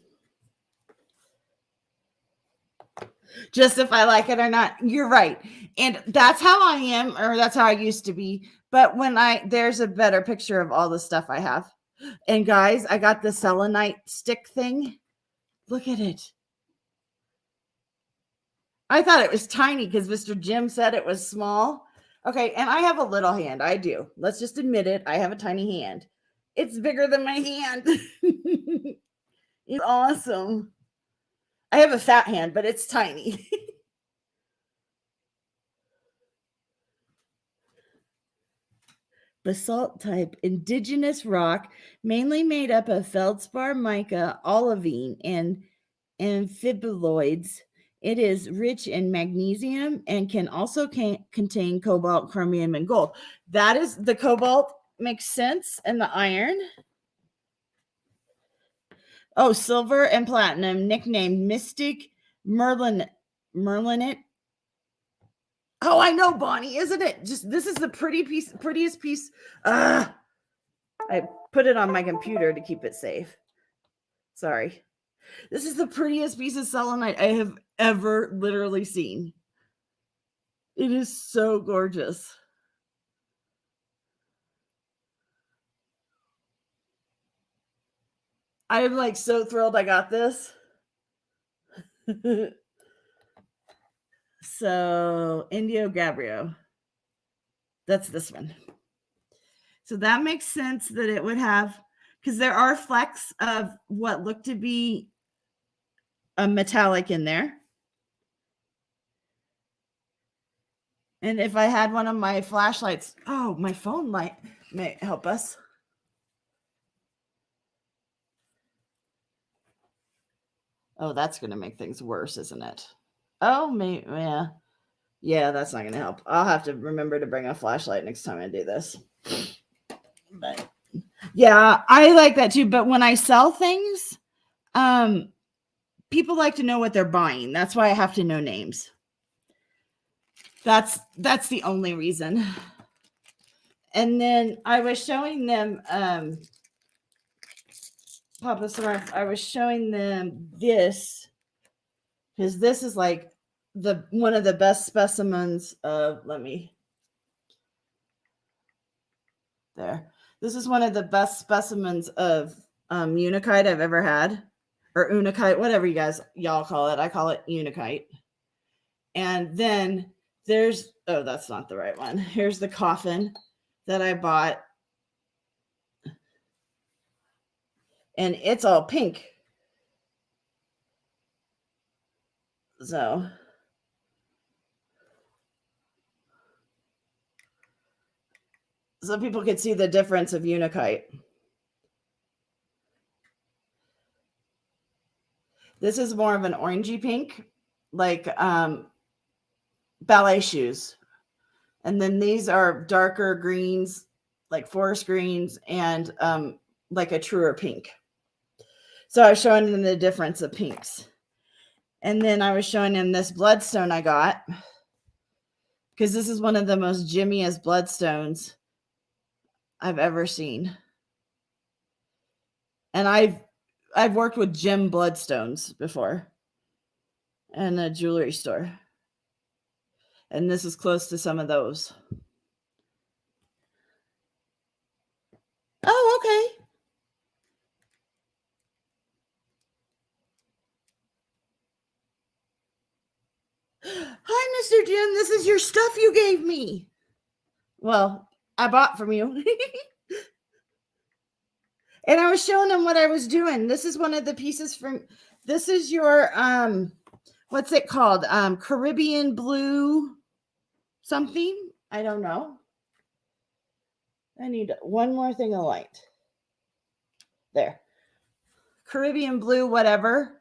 Just if I like it or not. You're right. And that's how I am, or that's how I used to be. But when there's a better picture of all the stuff I have. And guys, I got the selenite stick thing. Look at it. I thought it was tiny because Mr. Jim said it was small. Okay, and I have a little hand. I do. Let's just admit it. I have a tiny hand. It's bigger than my hand. It's awesome. I have a fat hand, but it's tiny. basalt type indigenous rock, mainly made up of feldspar, mica, olivine, and amphiboloids. It is rich in magnesium and can also contain cobalt, chromium, and gold. That is the cobalt makes sense, and the iron. Oh, silver and platinum, nicknamed Mystic Merlinite. Oh, I know, Bonnie, isn't it? Just this is the prettiest piece. I put it on my computer to keep it safe. Sorry. This is the prettiest piece of selenite I have ever literally seen. It is so gorgeous. I'm like so thrilled I got this. So, Indio Gabbro. That's this one. So that makes sense that it would have, because there are flecks of what look to be a metallic in there. And if I had one of my flashlights, oh, my phone light may help us. Oh, that's going to make things worse, isn't it? Oh, maybe, yeah. Yeah, that's not going to help. I'll have to remember to bring a flashlight next time I do this. But yeah, I like that too. But when I sell things, people like to know what they're buying. That's why I have to know names. That's the only reason. And then I was showing them, Papa Smurf, I was showing them this, because this is like one of the best specimens of, this is one of the best specimens of Unichite I've ever had, or Unichite, whatever y'all call it. I call it Unichite. And then there's, oh, that's not the right one. Here's the coffin that I bought. And it's all pink. So people could see the difference of Unichite. This is more of an orangey pink, like ballet shoes. And then these are darker greens, like forest greens, and like a truer pink. So I was showing them the difference of pinks. And then I was showing him this bloodstone I got, because this is one of the most jimmiest bloodstones I've ever seen. And I've worked with gem bloodstones before in a jewelry store. And this is close to some of those. Oh, okay. Hi, Mr. Jim. This is your stuff you gave me. Well, I bought from you. And I was showing him what I was doing. This is one of the pieces from, this is your, what's it called? Caribbean blue something. I don't know. I need one more thing of light. There. Caribbean blue, whatever.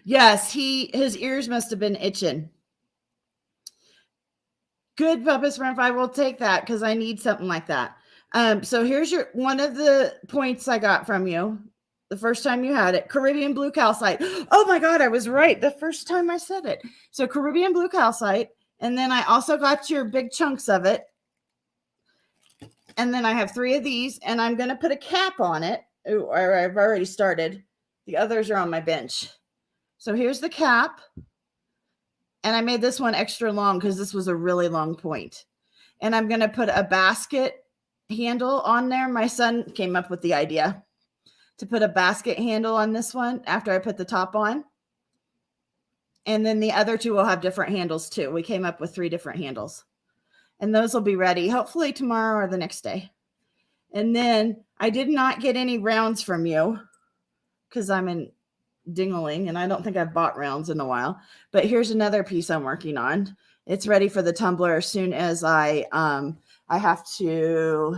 Yes, his ears must have been itching. Good, Papa Smurf. I will take that because I need something like that. So here's one of the points I got from you the first time you had it. Caribbean blue calcite. Oh my God, I was right the first time I said it. So Caribbean blue calcite. And then I also got your big chunks of it. And then I have 3 of these, and I'm going to put a cap on it. Ooh, I've already started. The others are on my bench. So here's the cap. And I made this one extra long because this was a really long point. And I'm going to put a basket handle on there. My son came up with the idea to put a basket handle on this one after I put the top on. And then the other 2 will have different handles too. We came up with 3 different handles. And those will be ready hopefully tomorrow or the next day. And then I did not get any rounds from you because I'm in Dingling and I don't think I've bought rounds in a while. But here's another piece I'm working on. It's ready for the tumbler as soon as I I have to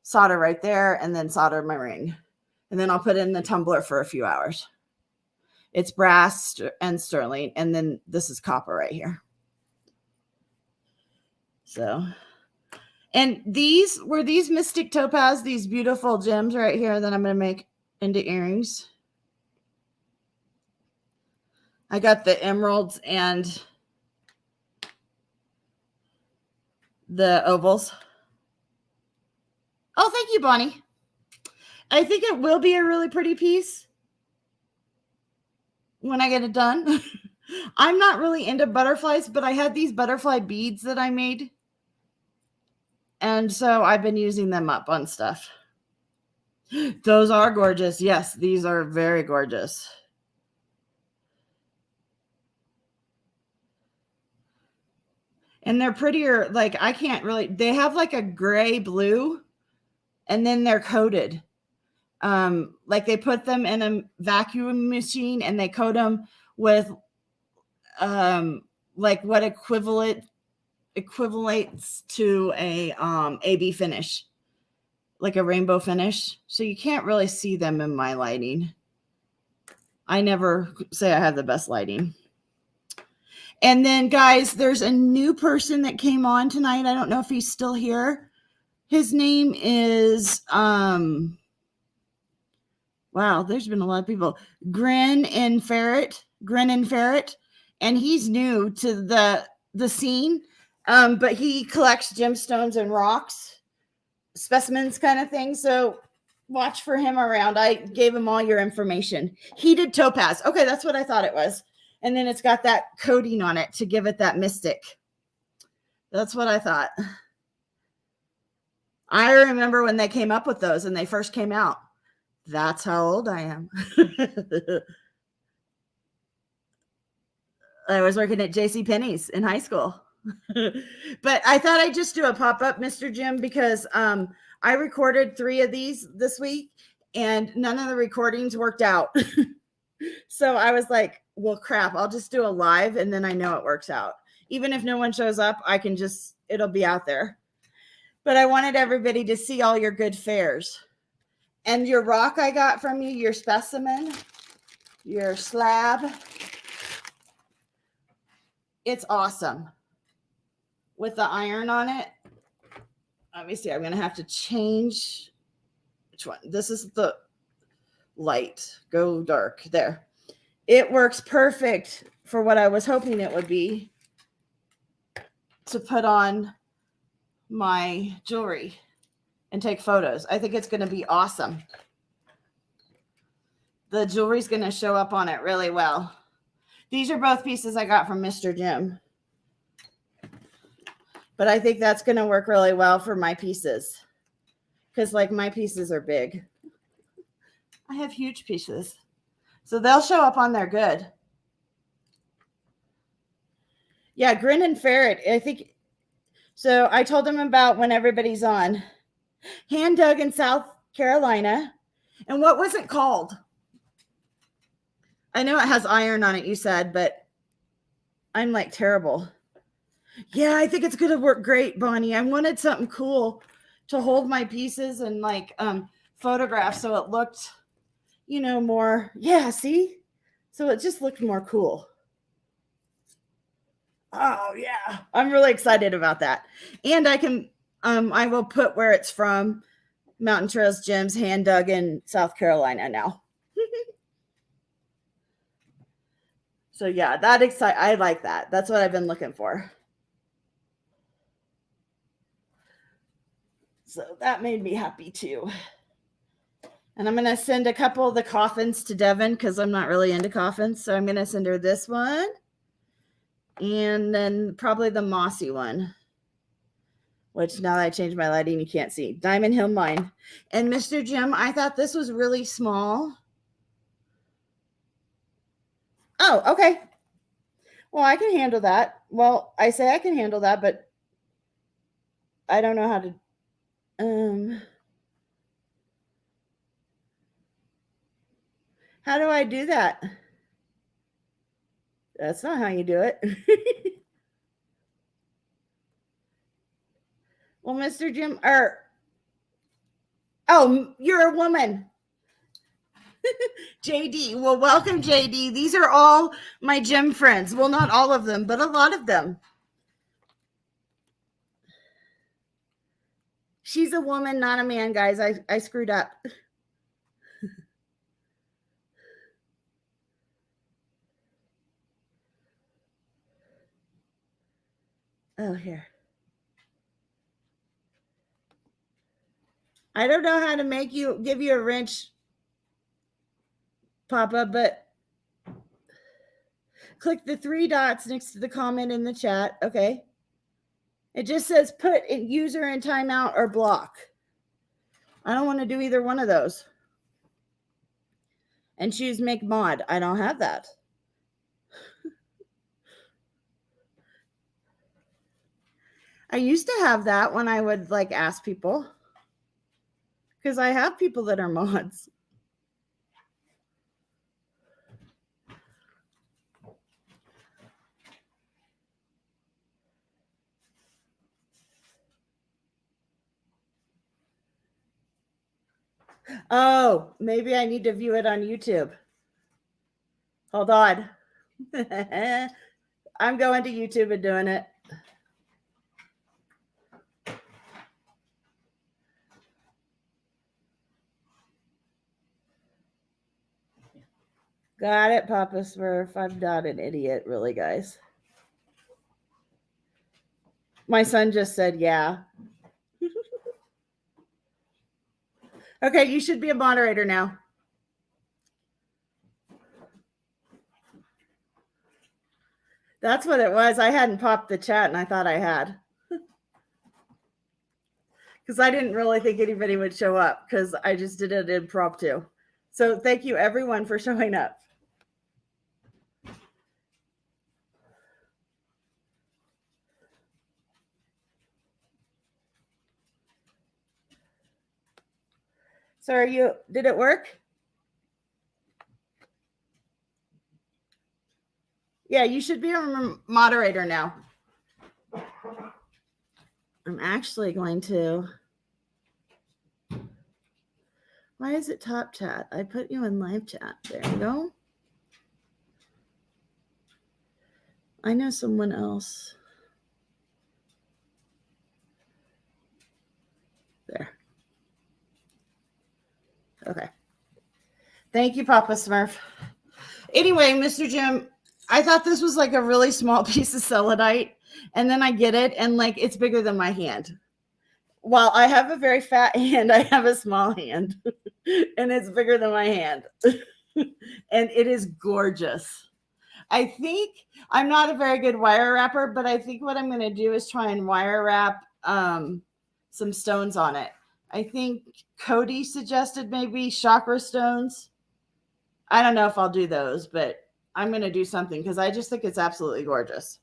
solder right there and then solder my ring. And then I'll put it in the tumbler for a few hours. It's brass and sterling. And then this is copper right here. So, and these were these Mystic Topaz, these beautiful gems right here that I'm going to make into earrings. I got the emeralds and the ovals. Oh, thank you, Bonnie. I think it will be a really pretty piece when I get it done. I'm not really into butterflies, but I had these butterfly beads that I made. And so I've been using them up on stuff. Those are gorgeous. Yes, these are very gorgeous. And they're prettier. Like, I can't really, they have like a gray blue and then they're coated. Like they put them in a vacuum machine and they coat them with like what equivalates to a AB finish, like a rainbow finish. So you can't really see them in my lighting. I never say I have the best lighting. And then, guys, there's a new person that came on tonight. I don't know if he's still here. His name is wow, there's been a lot of people. Grin and Ferret, and he's new to the scene. But he collects gemstones and rocks, specimens kind of thing. So watch for him around. I gave him all your information. Heated topaz. Okay, that's what I thought it was. And then it's got that coating on it to give it that mystic. That's what I thought. I remember when they came up with those and they first came out. That's how old I am. I was working at J.C. Pennies in high school. But I thought I'd just do a pop-up, Mr. Jim, because I recorded 3 of these this week and none of the recordings worked out. So I was like, well, crap, I'll just do a live and then I know it works out. Even if no one shows up, I can just, it'll be out there. But I wanted everybody to see all your good fares. And your rock I got from you, your specimen, your slab, it's awesome. With the iron on it. Let me see, I'm going to have to change. Which one? This is the light. Go dark. There. It works perfect for what I was hoping it would be to put on my jewelry and take photos. I think it's going to be awesome. The jewelry's going to show up on it really well. These are both pieces I got from Mr. Jim. But I think that's going to work really well for my pieces. Because, like, my pieces are big. I have huge pieces. So they'll show up on there good. Yeah, Grin and Ferret. I think. So I told them about when everybody's on. Hand dug in South Carolina. And what was it called? I know it has iron on it, you said, but I'm like terrible. Yeah, I think it's going to work great, Bonnie. I wanted something cool to hold my pieces and like photograph so it looked, you know, more. Yeah, see? So it just looked more cool. Oh, yeah. I'm really excited about that. And I can, I will put where it's from. Mountain Trails Gems, hand dug in South Carolina now. So yeah, that excites. I like that. That's what I've been looking for. So that made me happy too. And I'm going to send a couple of the coffins to Devin because I'm not really into coffins. So I'm going to send her this one. And then probably the mossy one. Which now that I changed my lighting, you can't see. Diamond Hill Mine. And Mr. Jim, I thought this was really small. Oh, okay. Well, I can handle that. Well, I say I can handle that, but I don't know how to. How do I do that? That's not how you do it. Well, Mr. Jim, oh, you're a woman. JD. Well, welcome, JD. These are all my gym friends. Well, not all of them, but a lot of them. She's a woman, not a man, guys. I screwed up. Oh, here. I don't know how to give you a wrench, Papa, but click the 3 dots next to the comment in the chat. Okay. It just says put user in timeout or block. I don't want to do either one of those. And choose make mod. I don't have that. I used to have that when I would like ask people. Because I have people that are mods. Oh, maybe I need to view it on YouTube. Hold on. I'm going to YouTube and doing it. Got it, Papa Smurf. I'm not an idiot, really, guys. My son just said, yeah. Okay, you should be a moderator now. That's what it was. I hadn't popped the chat, and I thought I had. Because I didn't really think anybody would show up, because I just did it impromptu. So thank you, everyone, for showing up. So did it work? Yeah, you should be a moderator now. I'm actually going to. Why is it top chat? I put you in live chat. There you go. I know someone else. There. Okay. Thank you, Papa Smurf. Anyway, Mr. Jim, I thought this was like a really small piece of selenite, and then I get it, and like it's bigger than my hand. While I have a very fat hand, I have a small hand, and it's bigger than my hand, and it is gorgeous. I think I'm not a very good wire wrapper, but I think what I'm going to do is try and wire wrap some stones on it. I think Cody suggested maybe chakra stones. I don't know if I'll do those, but I'm going to do something because I just think it's absolutely gorgeous.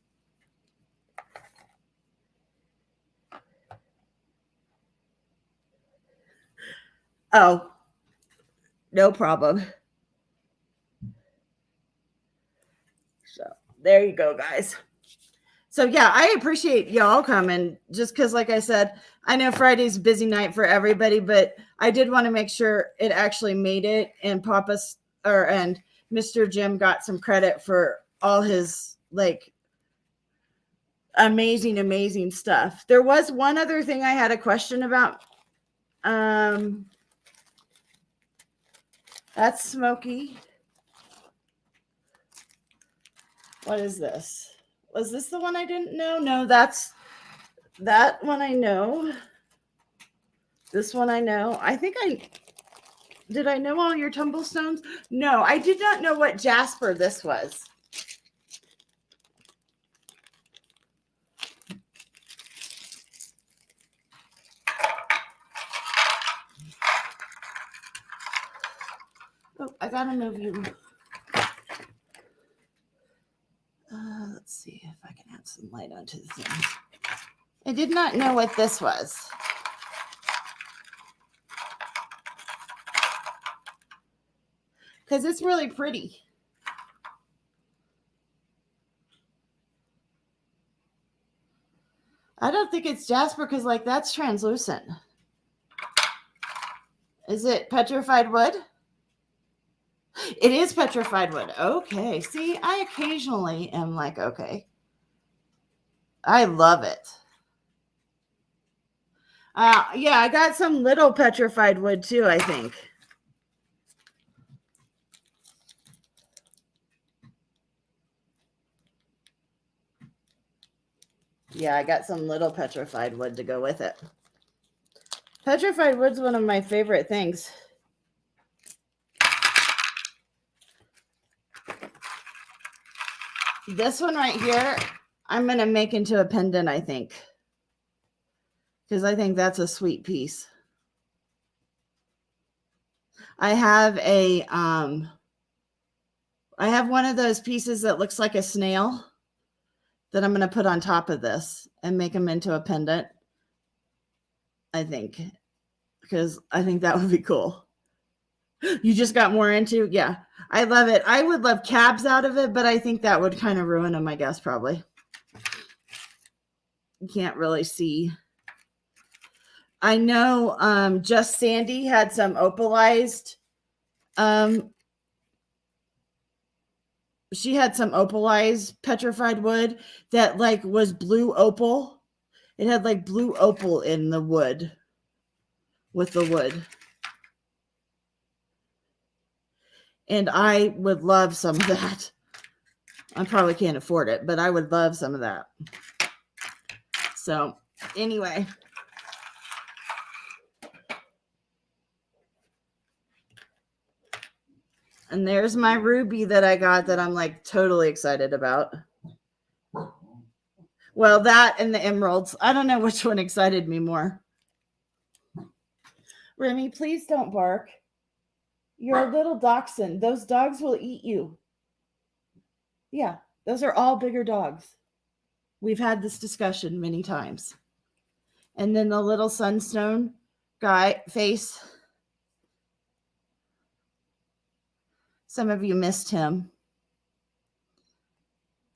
Oh, no problem. So there you go, guys. So yeah, I appreciate y'all coming just because, like I said, I know Friday's a busy night for everybody, but I did want to make sure it actually made it, and and Mr. Jim got some credit for all his like amazing stuff. There was one other thing I had a question about. That's smoky. What is this? Was this the one I didn't know? No, that's that one I know. This one I know. Did I know all your tumblestones? No, I did not know what jasper this was. Oh, I gotta move you. Let's see if I can add some light onto the thing. I did not know what this was. Because it's really pretty. I don't think it's Jasper because, like, that's translucent. Is it Petrified Wood? It is Petrified Wood. Okay. See, I occasionally am like, okay. I love it. Yeah, I got some little Petrified Wood too, I think. Yeah, I got some little Petrified Wood to go with it. Petrified Wood's one of my favorite things. This one right here, I'm going to make into a pendant, I think. Because I think that's a sweet piece. I have one of those pieces that looks like a snail that I'm going to put on top of this and make them into a pendant, I think. Because I think that would be cool. You just got more into? Yeah, I love it. I would love cabs out of it, but I think that would kind of ruin them, I guess, probably. You can't really see. I know Just Sandy had some opalized. She had some opalized Petrified Wood that like was blue opal. It had like blue opal in the wood with the wood. And I would love some of that. I probably can't afford it, but I would love some of that. So anyway. And there's my ruby that I got that I'm like totally excited about. Well, that and the emeralds. I don't know which one excited me more. Remy, please don't bark. You're a little dachshund. Those dogs will eat you. Yeah, those are all bigger dogs. We've had this discussion many times. And then the little sunstone guy face. Some of you missed him.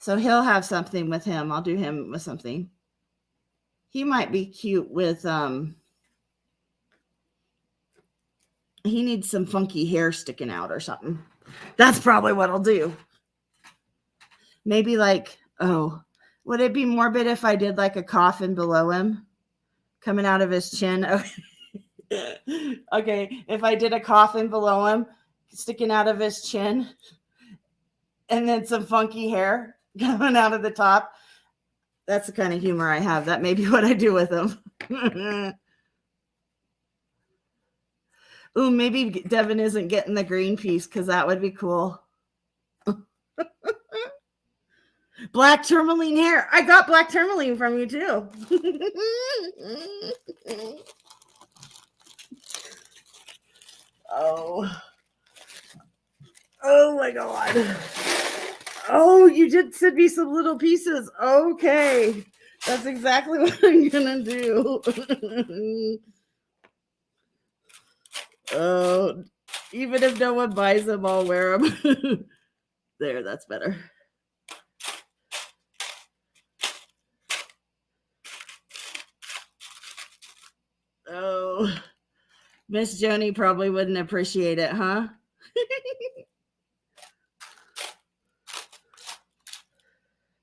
So he'll have something with him. I'll do him with something. He might be cute with, he needs some funky hair sticking out or something. That's probably what I'll do. Maybe like, oh, would it be morbid if I did like a coffin below him coming out of his chin? Okay, if I did a coffin below him sticking out of his chin and then some funky hair coming out of the top. That's the kind of humor I have. That may be what I do with him. Ooh, maybe Devin isn't getting the green piece because that would be cool. Black tourmaline hair. I got black tourmaline from you too. Oh my God. Oh, you did send me some little pieces. Okay. That's exactly what I'm going to do. Oh, even if no one buys them, I'll wear them. There, that's better. Oh, Miss Joni probably wouldn't appreciate it, huh?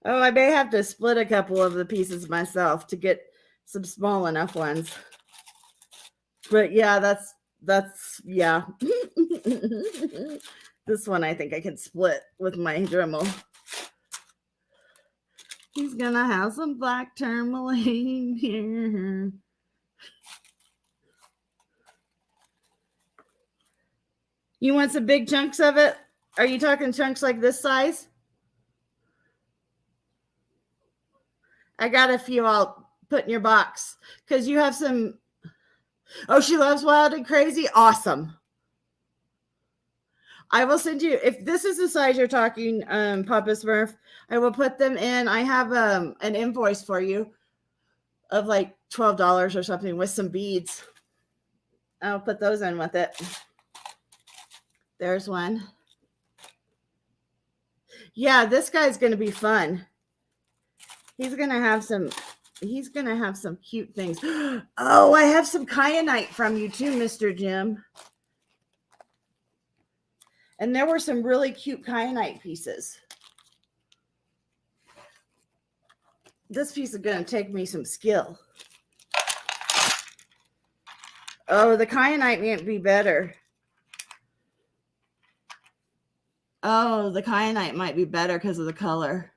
Oh, I may have to split a couple of the pieces myself to get some small enough ones. But yeah, that's yeah. This one I think I can split with my Dremel. He's gonna have some black tourmaline here. You want some big chunks of it? Are you talking chunks like this size? I got a few I'll put in your box because you have some. Oh, she loves Wild and Crazy. Awesome. I will send you, if this is the size you're talking, Papa Smurf, I will put them in. I have an invoice for you of like $12 or something with some beads. I'll put those in with it. There's one. Yeah, this guy's going to be fun. He's going to have some He's going to have some cute things. Oh, I have some kyanite from you too, Mr. Jim. And there were some really cute kyanite pieces. This piece is going to take me some skill. Oh, the kyanite might be better. Oh, the kyanite might be better because of the color.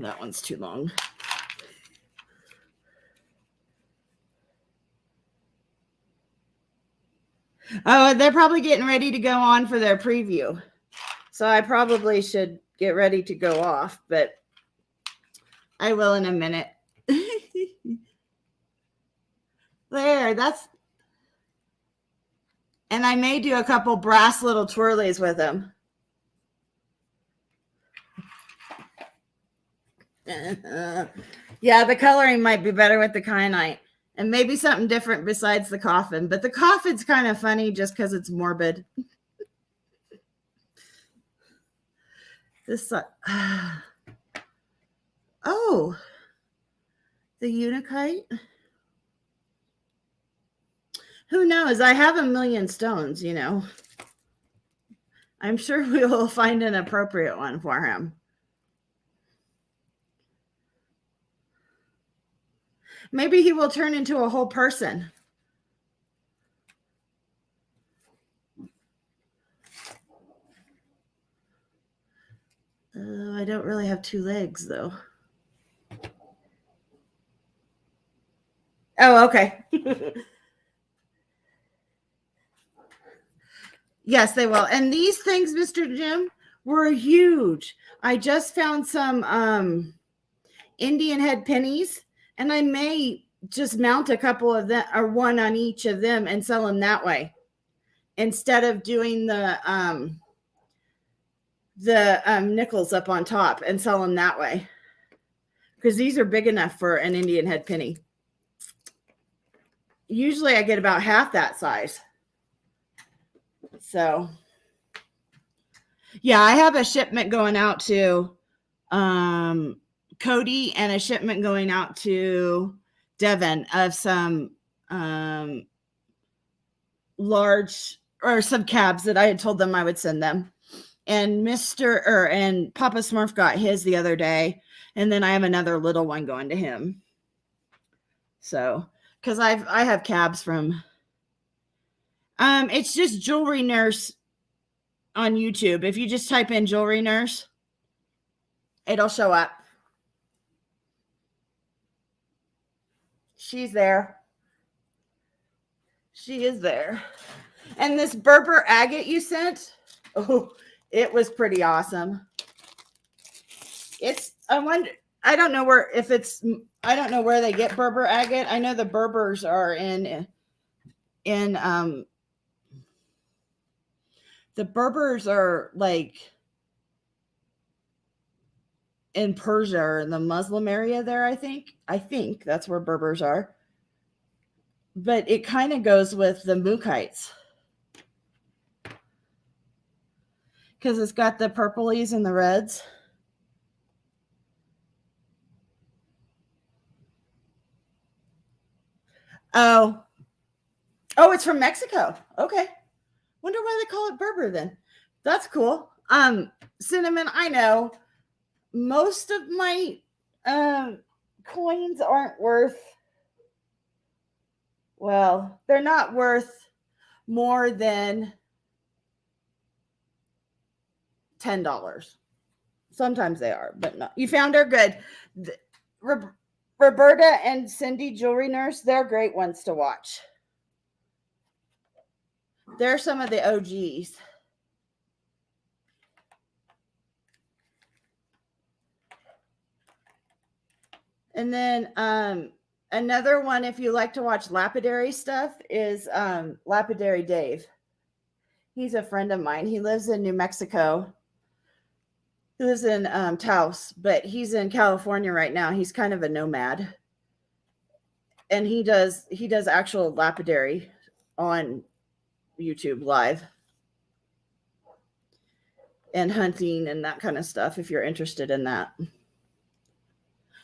That one's too long. Oh, they're probably getting ready to go on for their preview. So I probably should get ready to go off, but I will in a minute. There, that's... And I may do a couple brass little twirlies with them. Yeah, the coloring might be better with the kyanite. And maybe something different besides the coffin. But the coffin's kind of funny just because it's morbid. This... Oh, the Unichite. Who knows? I have a million stones, you know. I'm sure we will find an appropriate one for him. Maybe he will turn into a whole person. I don't really have two legs, though. Oh, okay. Yes, they will. And these things, Mr. Jim, were huge. I just found some Indian head pennies, and I may just mount a couple of them, or one on each of them, and sell them that way, instead of doing the nickels up on top and sell them that way, because these are big enough for an Indian head penny. Usually I get about half that size. So, yeah, I have a shipment going out to Cody and a shipment going out to Devon of some large, or some cabs that I had told them I would send them. And and Papa Smurf got his the other day. And then I have another little one going to him. So, because I have cabs from... it's just Jewelry Nurse on YouTube. If you just type in Jewelry Nurse, it'll show up. She's there. She is there. And this Berber Agate you sent, oh, it was pretty awesome. I don't know where they get Berber Agate. I know the Berbers are the Berbers are like in Persia or in the Muslim area there, I think. I think that's where Berbers are. But it kind of goes with the Mukites, because it's got the purplies and the reds. Oh, it's from Mexico. Okay. Wonder why they call it Berber then. That's cool. Cinnamon, I know most of my coins aren't worth, well, they're not worth more than $10. Sometimes they are, but no. You found her good. Roberta and Cindy Jewelry Nurse, they're great ones to watch. They're some of the OGs. And then another one, if you like to watch lapidary stuff, is Lapidary Dave. He's a friend of mine. He lives in New Mexico. He lives in Taos, but he's in California right now. He's kind of a nomad. And he does actual lapidary on YouTube live and hunting and that kind of stuff if you're interested in that.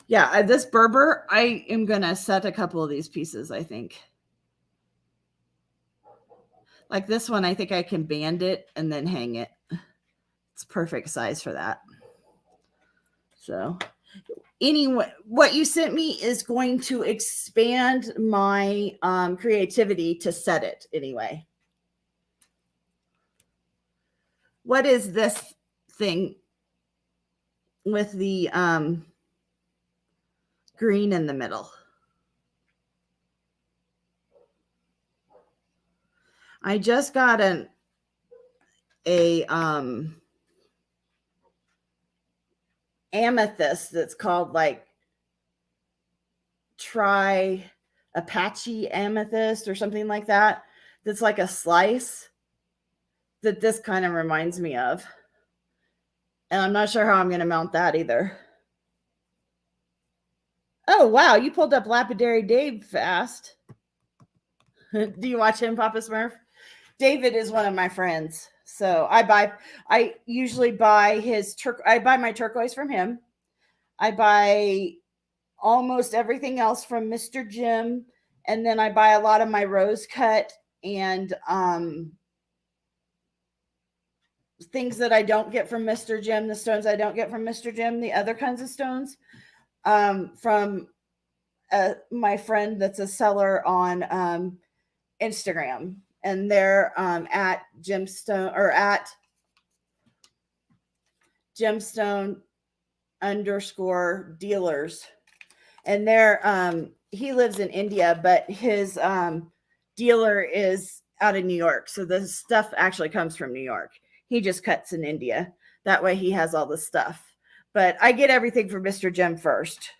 Yeah, this Berber, I am going to set a couple of these pieces, I think. Like this one, I think I can band it and then hang it. It's perfect size for that. So anyway, what you sent me is going to expand my creativity to set it anyway. What is this thing with the green in the middle? I just got a amethyst that's called like Apache amethyst or something like that. That's like a slice that this kind of reminds me of. And I'm not sure how I'm going to mount that either. Oh, wow. You pulled up Lapidary Dave fast. Do you watch him, Papa Smurf? David is one of my friends. So I usually buy I buy my turquoise from him. I buy almost everything else from Mr. Jim. And then I buy a lot of my rose cut and things that I don't get from Mr. Jim, the stones I don't get from Mr. Jim, the other kinds of stones from my friend that's a seller on Instagram. And they're at Gemstone or at Gemstone _dealers. And they're he lives in India, but his dealer is out of New York. So the stuff actually comes from New York. He just cuts in India. That way he has all the stuff. But I get everything from Mr. Jim first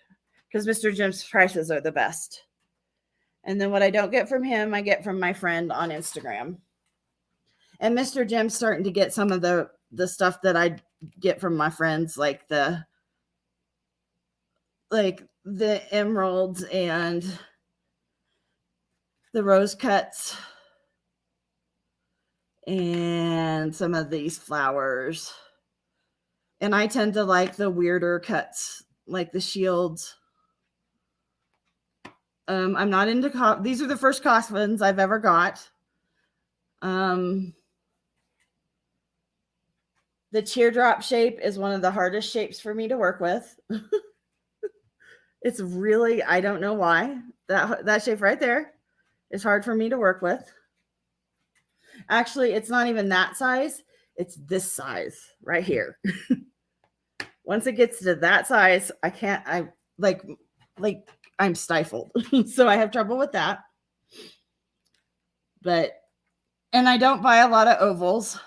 because Mr. Jim's prices are the best. And then what I don't get from him, I get from my friend on Instagram. And Mr. Jim's starting to get some of the stuff that I get from my friends, like the emeralds and the rose cuts and some of these flowers. And I tend to like the weirder cuts, like the shields. I'm not into these are the first coffins I've ever got. The teardrop shape is one of the hardest shapes for me to work with. It's really, I don't know why. That shape right there is hard for me to work with. Actually, it's not even that size. It's this size right here. Once it gets to that size, I'm stifled. So I have trouble with that. And I don't buy a lot of ovals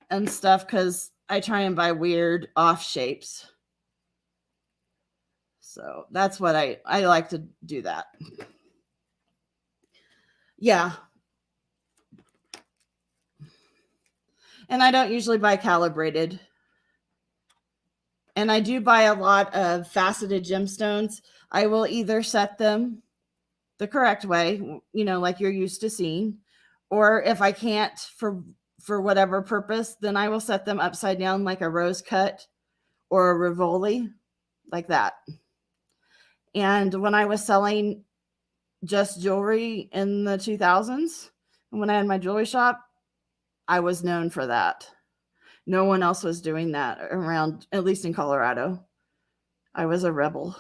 and stuff because I try and buy weird off shapes. So that's what I like to do that. Yeah. And I don't usually buy calibrated. And I do buy a lot of faceted gemstones. I will either set them the correct way, like you're used to seeing, or if I can't for whatever purpose, then I will set them upside down like a rose cut or a Rivoli, like that. And when I was selling just jewelry in the 2000s, when I had my jewelry shop, I was known for that. No one else was doing that around, at least in Colorado. I was a rebel.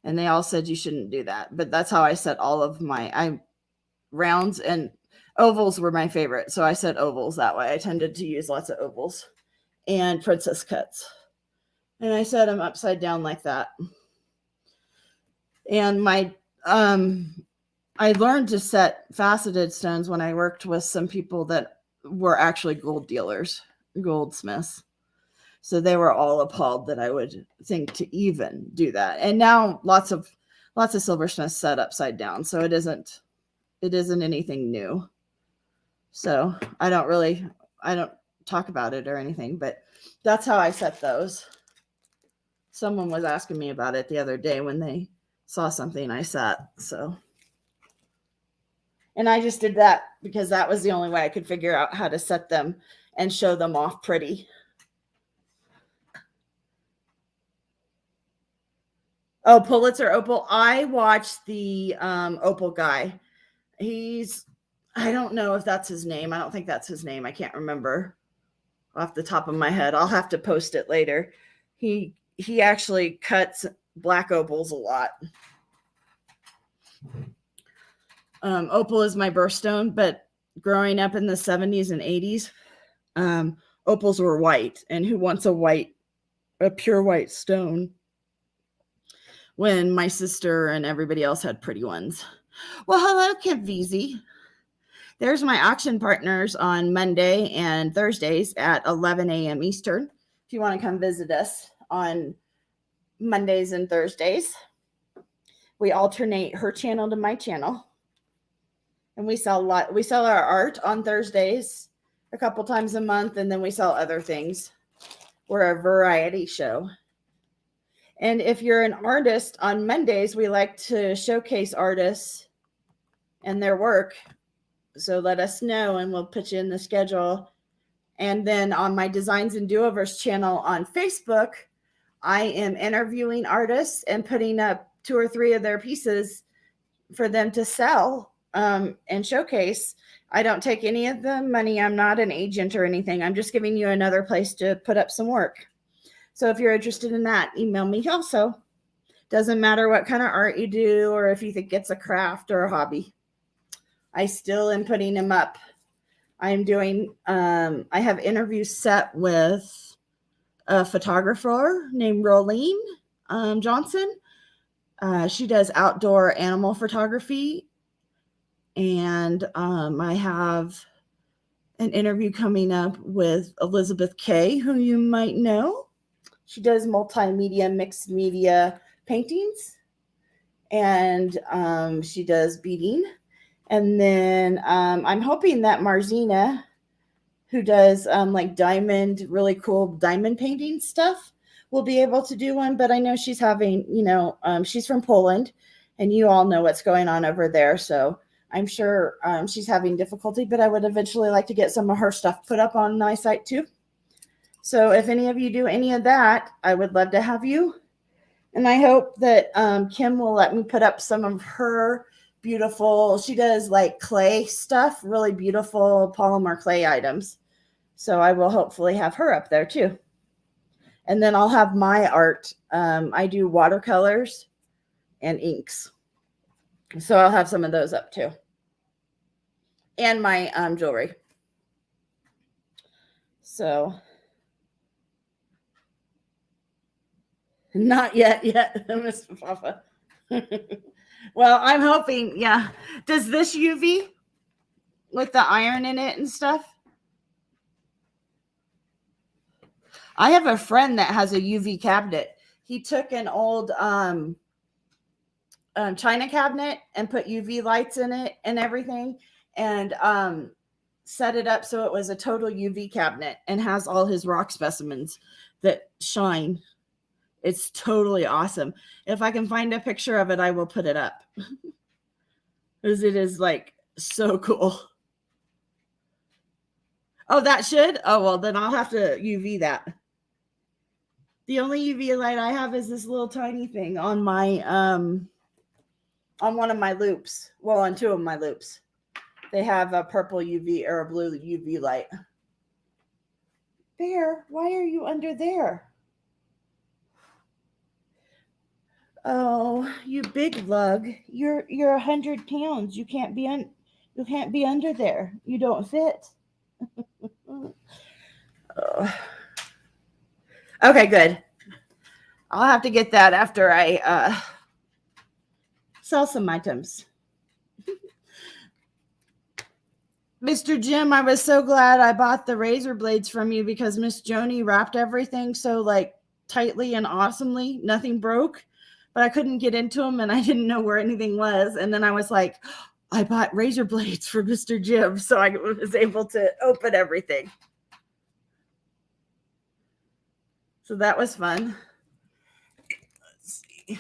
And they all said you shouldn't do that. But that's how I set all of my rounds, and ovals were my favorite. So I set ovals that way. I tended to use lots of ovals and princess cuts. And I set them upside down like that. And I learned to set faceted stones when I worked with some people that were actually gold dealers, goldsmiths. So they were all appalled that I would think to even do that. And now lots of silversmiths set upside down. So it isn't anything new. So I don't talk about it or anything, but that's how I set those. Someone was asking me about it the other day when they saw something I set. So, And I just did that because that was the only way I could figure out how to set them and show them off pretty. Oh, Pulitzer Opal. I watched the Opal guy. I don't know if that's his name. I don't think that's his name. I can't remember off the top of my head. I'll have to post it later. He actually cuts black opals a lot. Opal is my birthstone, but growing up in the 70s and 80s, opals were white. And who wants a pure white stone when my sister and everybody else had pretty ones? Well, hello, Kim VZ. There's my auction partners on Monday and Thursdays at 11 a.m. Eastern. If you want to come visit us on Mondays and Thursdays, we alternate her channel to my channel. And we sell our art on Thursdays a couple times a month, and then we sell other things. We're a variety show. And if you're an artist, on Mondays, we like to showcase artists and their work. So let us know and we'll put you in the schedule. And then on my Designs and Do-Overs channel on Facebook, I am interviewing artists and putting up 2 or 3 of their pieces for them to sell and showcase. I don't take any of the money. I'm not an agent or anything. I'm just giving you another place to put up some work. So if you're interested in that, email me also. Doesn't matter what kind of art you do or if you think it's a craft or a hobby. I still am putting them up. I'm doing, I have interviews set with a photographer named Rolene Johnson. She does outdoor animal photography. And I have an interview coming up with Elizabeth Kay, who you might know. She does multimedia, mixed media paintings. And she does beading. And then I'm hoping that Marzina, who does like really cool diamond painting stuff, will be able to do one. But I know she's having, she's from Poland, and you all know what's going on over there. So I'm sure she's having difficulty, but I would eventually like to get some of her stuff put up on my site too. So if any of you do any of that, I would love to have you. And I hope that Kim will let me put up some of her beautiful, she does like clay stuff, really beautiful polymer clay items. So I will hopefully have her up there too. And then I'll have my art. I do watercolors and inks. So I'll have some of those up too. And my jewelry. So not yet, Mr. Papa. Well, I'm hoping, yeah. Does this UV with the iron in it and stuff? I have a friend that has a UV cabinet. He took an old china cabinet and put UV lights in it and everything, and set it up so it was a total UV cabinet and has all his rock specimens that shine. It's totally awesome. If I can find a picture of it, I will put it up. Because it is like so cool. Oh, that should? Oh, well, then I'll have to UV that. The only UV light I have is this little tiny thing on my, on one of my loops. Well, on 2 of my loops. They have a purple UV or a blue UV light. Bear, why are you under there? Oh, you big lug. You're 100 pounds. You can't be under there. You don't fit. Oh. Okay, good. I'll have to get that after I sell some items. Mr. Jim, I was so glad I bought the razor blades from you because Miss Joni wrapped everything so like tightly and awesomely. Nothing broke, but I couldn't get into them and I didn't know where anything was. And then I was like, I bought razor blades for Mr. Jim, so I was able to open everything. So that was fun. Let's see.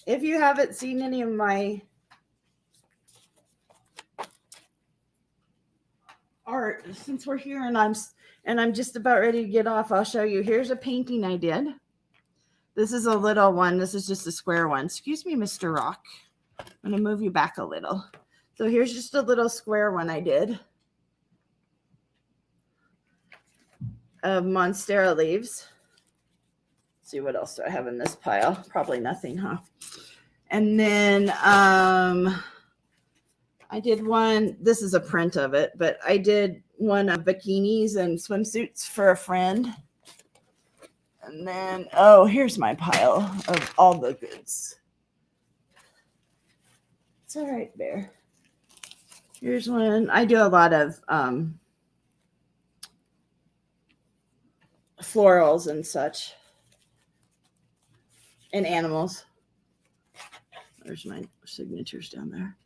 If you haven't seen any of my art, since we're here and I'm just about ready to get off, I'll show you. Here's a painting I did. This is a little one. This is just a square one. Excuse me, Mr. Rock. I'm going to move you back a little. So here's just a little square one I did of Monstera leaves. Let's see, what else do I have in this pile? Probably nothing, huh? And then I did one. This is a print of it, but I did one of bikinis and swimsuits for a friend. And then, oh, here's my pile of all the goods. It's all right, Bear. Here's one. I do a lot of florals and such. And animals. There's my signatures down there.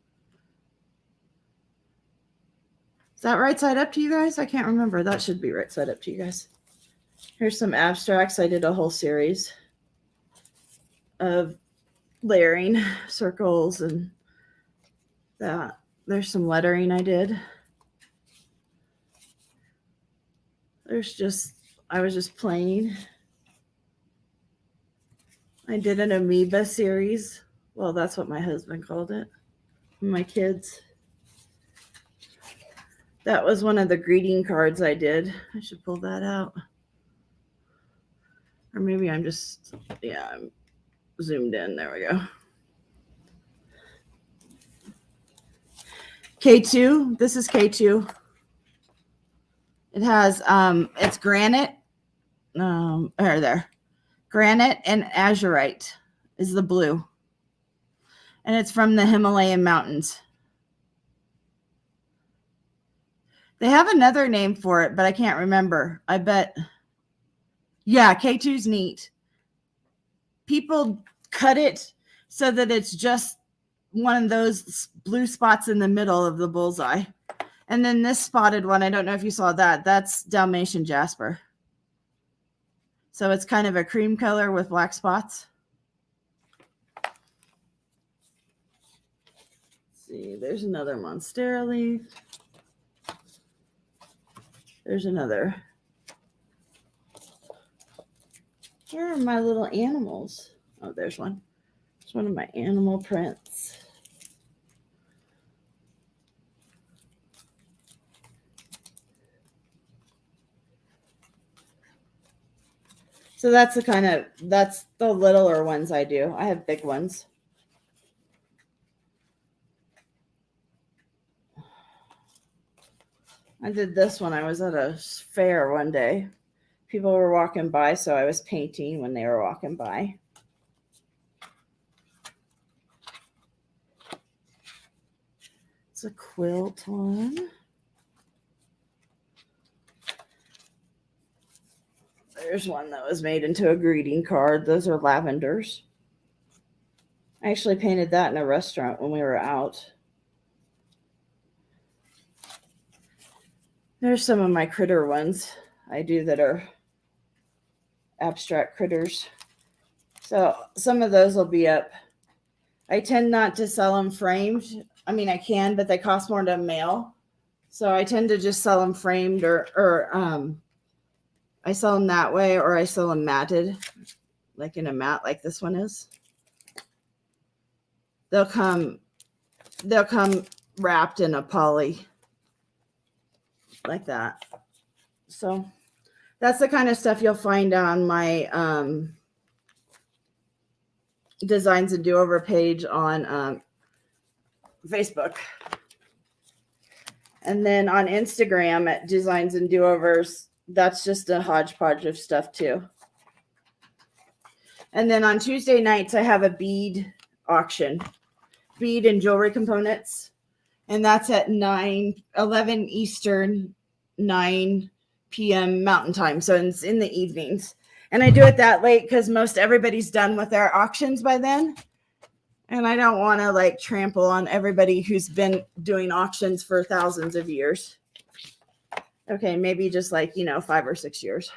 Is that right side up to you guys? I can't remember. That should be right side up to you guys. Here's some abstracts. I did a whole series of layering circles and that. There's some lettering I did. I was just playing. I did an amoeba series. Well, that's what my husband called it. My kids. That was one of the greeting cards I did. I should pull that out. Or maybe I'm just, yeah, I'm zoomed in. There we go. K2. This is K2. It has, it's granite. Granite and azurite is the blue. And it's from the Himalayan mountains. They have another name for it, but I can't remember. I bet. Yeah, K2's neat. People cut it so that it's just one of those blue spots in the middle of the bullseye. And then this spotted one, I don't know if you saw that. That's Dalmatian Jasper. So it's kind of a cream color with black spots. Let's see, there's another Monstera leaf. There's another. Where are my little animals? Oh, there's one. It's one of my animal prints. So that's the littler ones I do. I have big ones. I did this one. I was at a fair one day. People were walking by, so I was painting when they were walking by. It's a quilt one. There's one that was made into a greeting card. Those are lavenders. I actually painted that in a restaurant when we were out. There's some of my critter ones I do that are abstract critters. So some of those will be up. I tend not to sell them framed. I mean, I can, but they cost more to mail. So I tend to just sell them framed or I sell them that way, or I sell them matted, like in a mat like this one is. They'll come wrapped in a poly like that. So that's the kind of stuff you'll find on my Designs and Do-Over page on Facebook. And then on Instagram at Designs and Do-Overs, that's just a hodgepodge of stuff too. And then on Tuesday nights, I have a bead auction, bead and jewelry components. And that's at 11 Eastern, 9 p.m. Mountain Time. So it's in the evenings. And I do it that late because most everybody's done with their auctions by then. And I don't want to like trample on everybody who's been doing auctions for thousands of years. Okay, maybe just like, 5 or 6 years.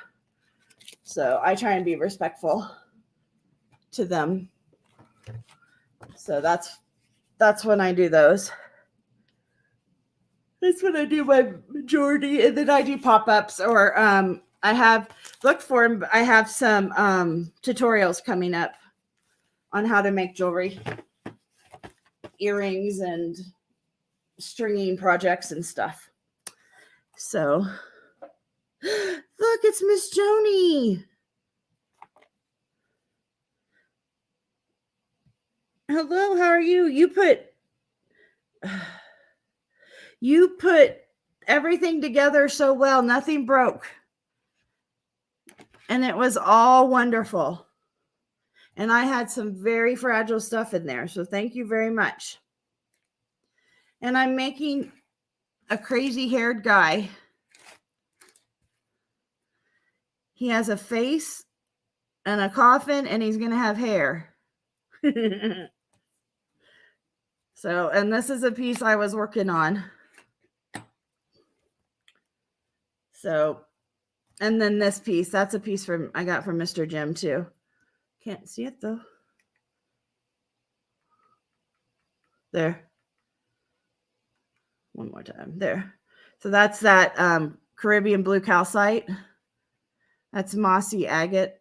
So I try and be respectful to them. So that's when I do those. That's what I do my majority, and then I do pop-ups, or I have looked for them. I have some tutorials coming up on how to make jewelry, earrings, and stringing projects and stuff. So, look, it's Miss Joni. Hello, how are you? You put everything together so well, nothing broke. And it was all wonderful. And I had some very fragile stuff in there. So thank you very much. And I'm making a crazy haired guy. He has a face and a coffin, and he's going to have hair. So, and this is a piece I was working on. So, and then this piece, that's a piece I got from Mr. Jim too. Can't see it though. There. One more time. There. So that's that Caribbean blue calcite. That's mossy agate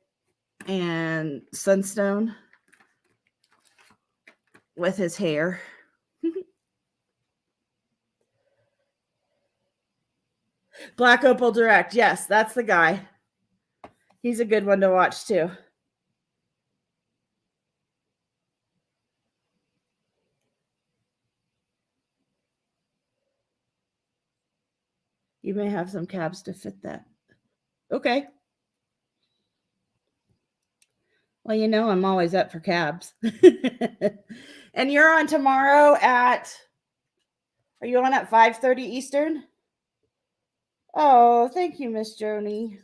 and sunstone with his hair. Black Opal Direct. Yes, that's the guy. He's a good one to watch too. You may have some cabs to fit that. Okay. Well, you know, I'm always up for cabs. And you're on tomorrow are you on at 5:30 Eastern? Oh, thank you, Miss Joni.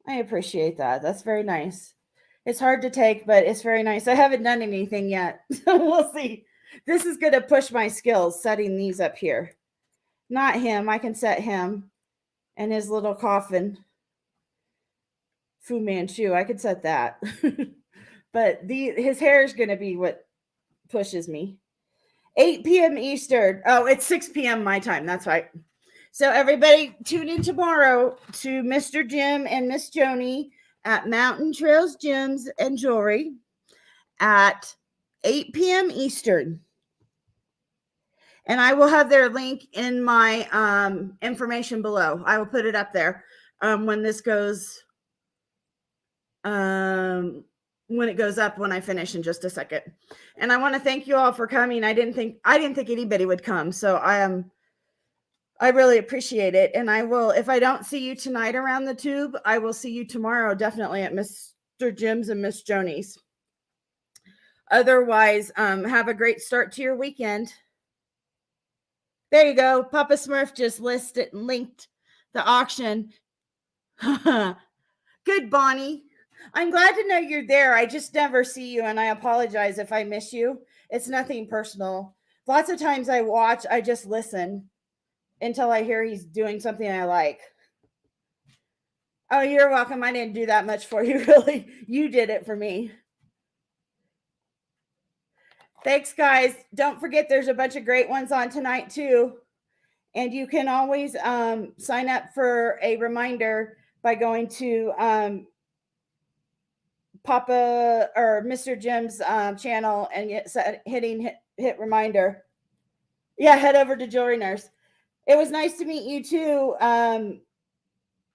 I appreciate that. That's very nice. It's hard to take, but it's very nice. I haven't done anything yet. So we'll see. This is going to push my skills setting these up here. Not him. I can set him and his little coffin. Fu Manchu. I could set that. But his hair is going to be what pushes me. 8 p.m. Eastern. Oh, it's 6 p.m. my time. That's right. So everybody tune in tomorrow to Mr. Jim and Miss Joni at Mountain Trails Gems and Jewelry at 8 p.m. Eastern. And I will have their link in my information below. I will put it up there when this goes, when it goes up, when I finish in just a second. And I want to thank you all for coming. I didn't think anybody would come. So I really appreciate it. And I will, if I don't see you tonight around the tube, I will see you tomorrow, definitely at Mr. Jim's and Miss Joni's. Otherwise, have a great start to your weekend. There you go. Papa Smurf just linked the auction. Good, Bonnie. I'm glad to know you're there. I just never see you, and I apologize if I miss you. It's nothing personal. Lots of times I watch, I just listen until I hear he's doing something I like. Oh, you're welcome. I didn't do that much for you, really. You did it for me. Thanks, guys. Don't forget there's a bunch of great ones on tonight, too. And you can always sign up for a reminder by going to Papa or Mr. Jim's channel and hit reminder. Yeah, head over to Jewelry Nurse. It was nice to meet you too,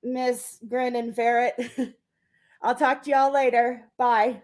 Miss Grin and Ferret. I'll talk to y'all later. Bye.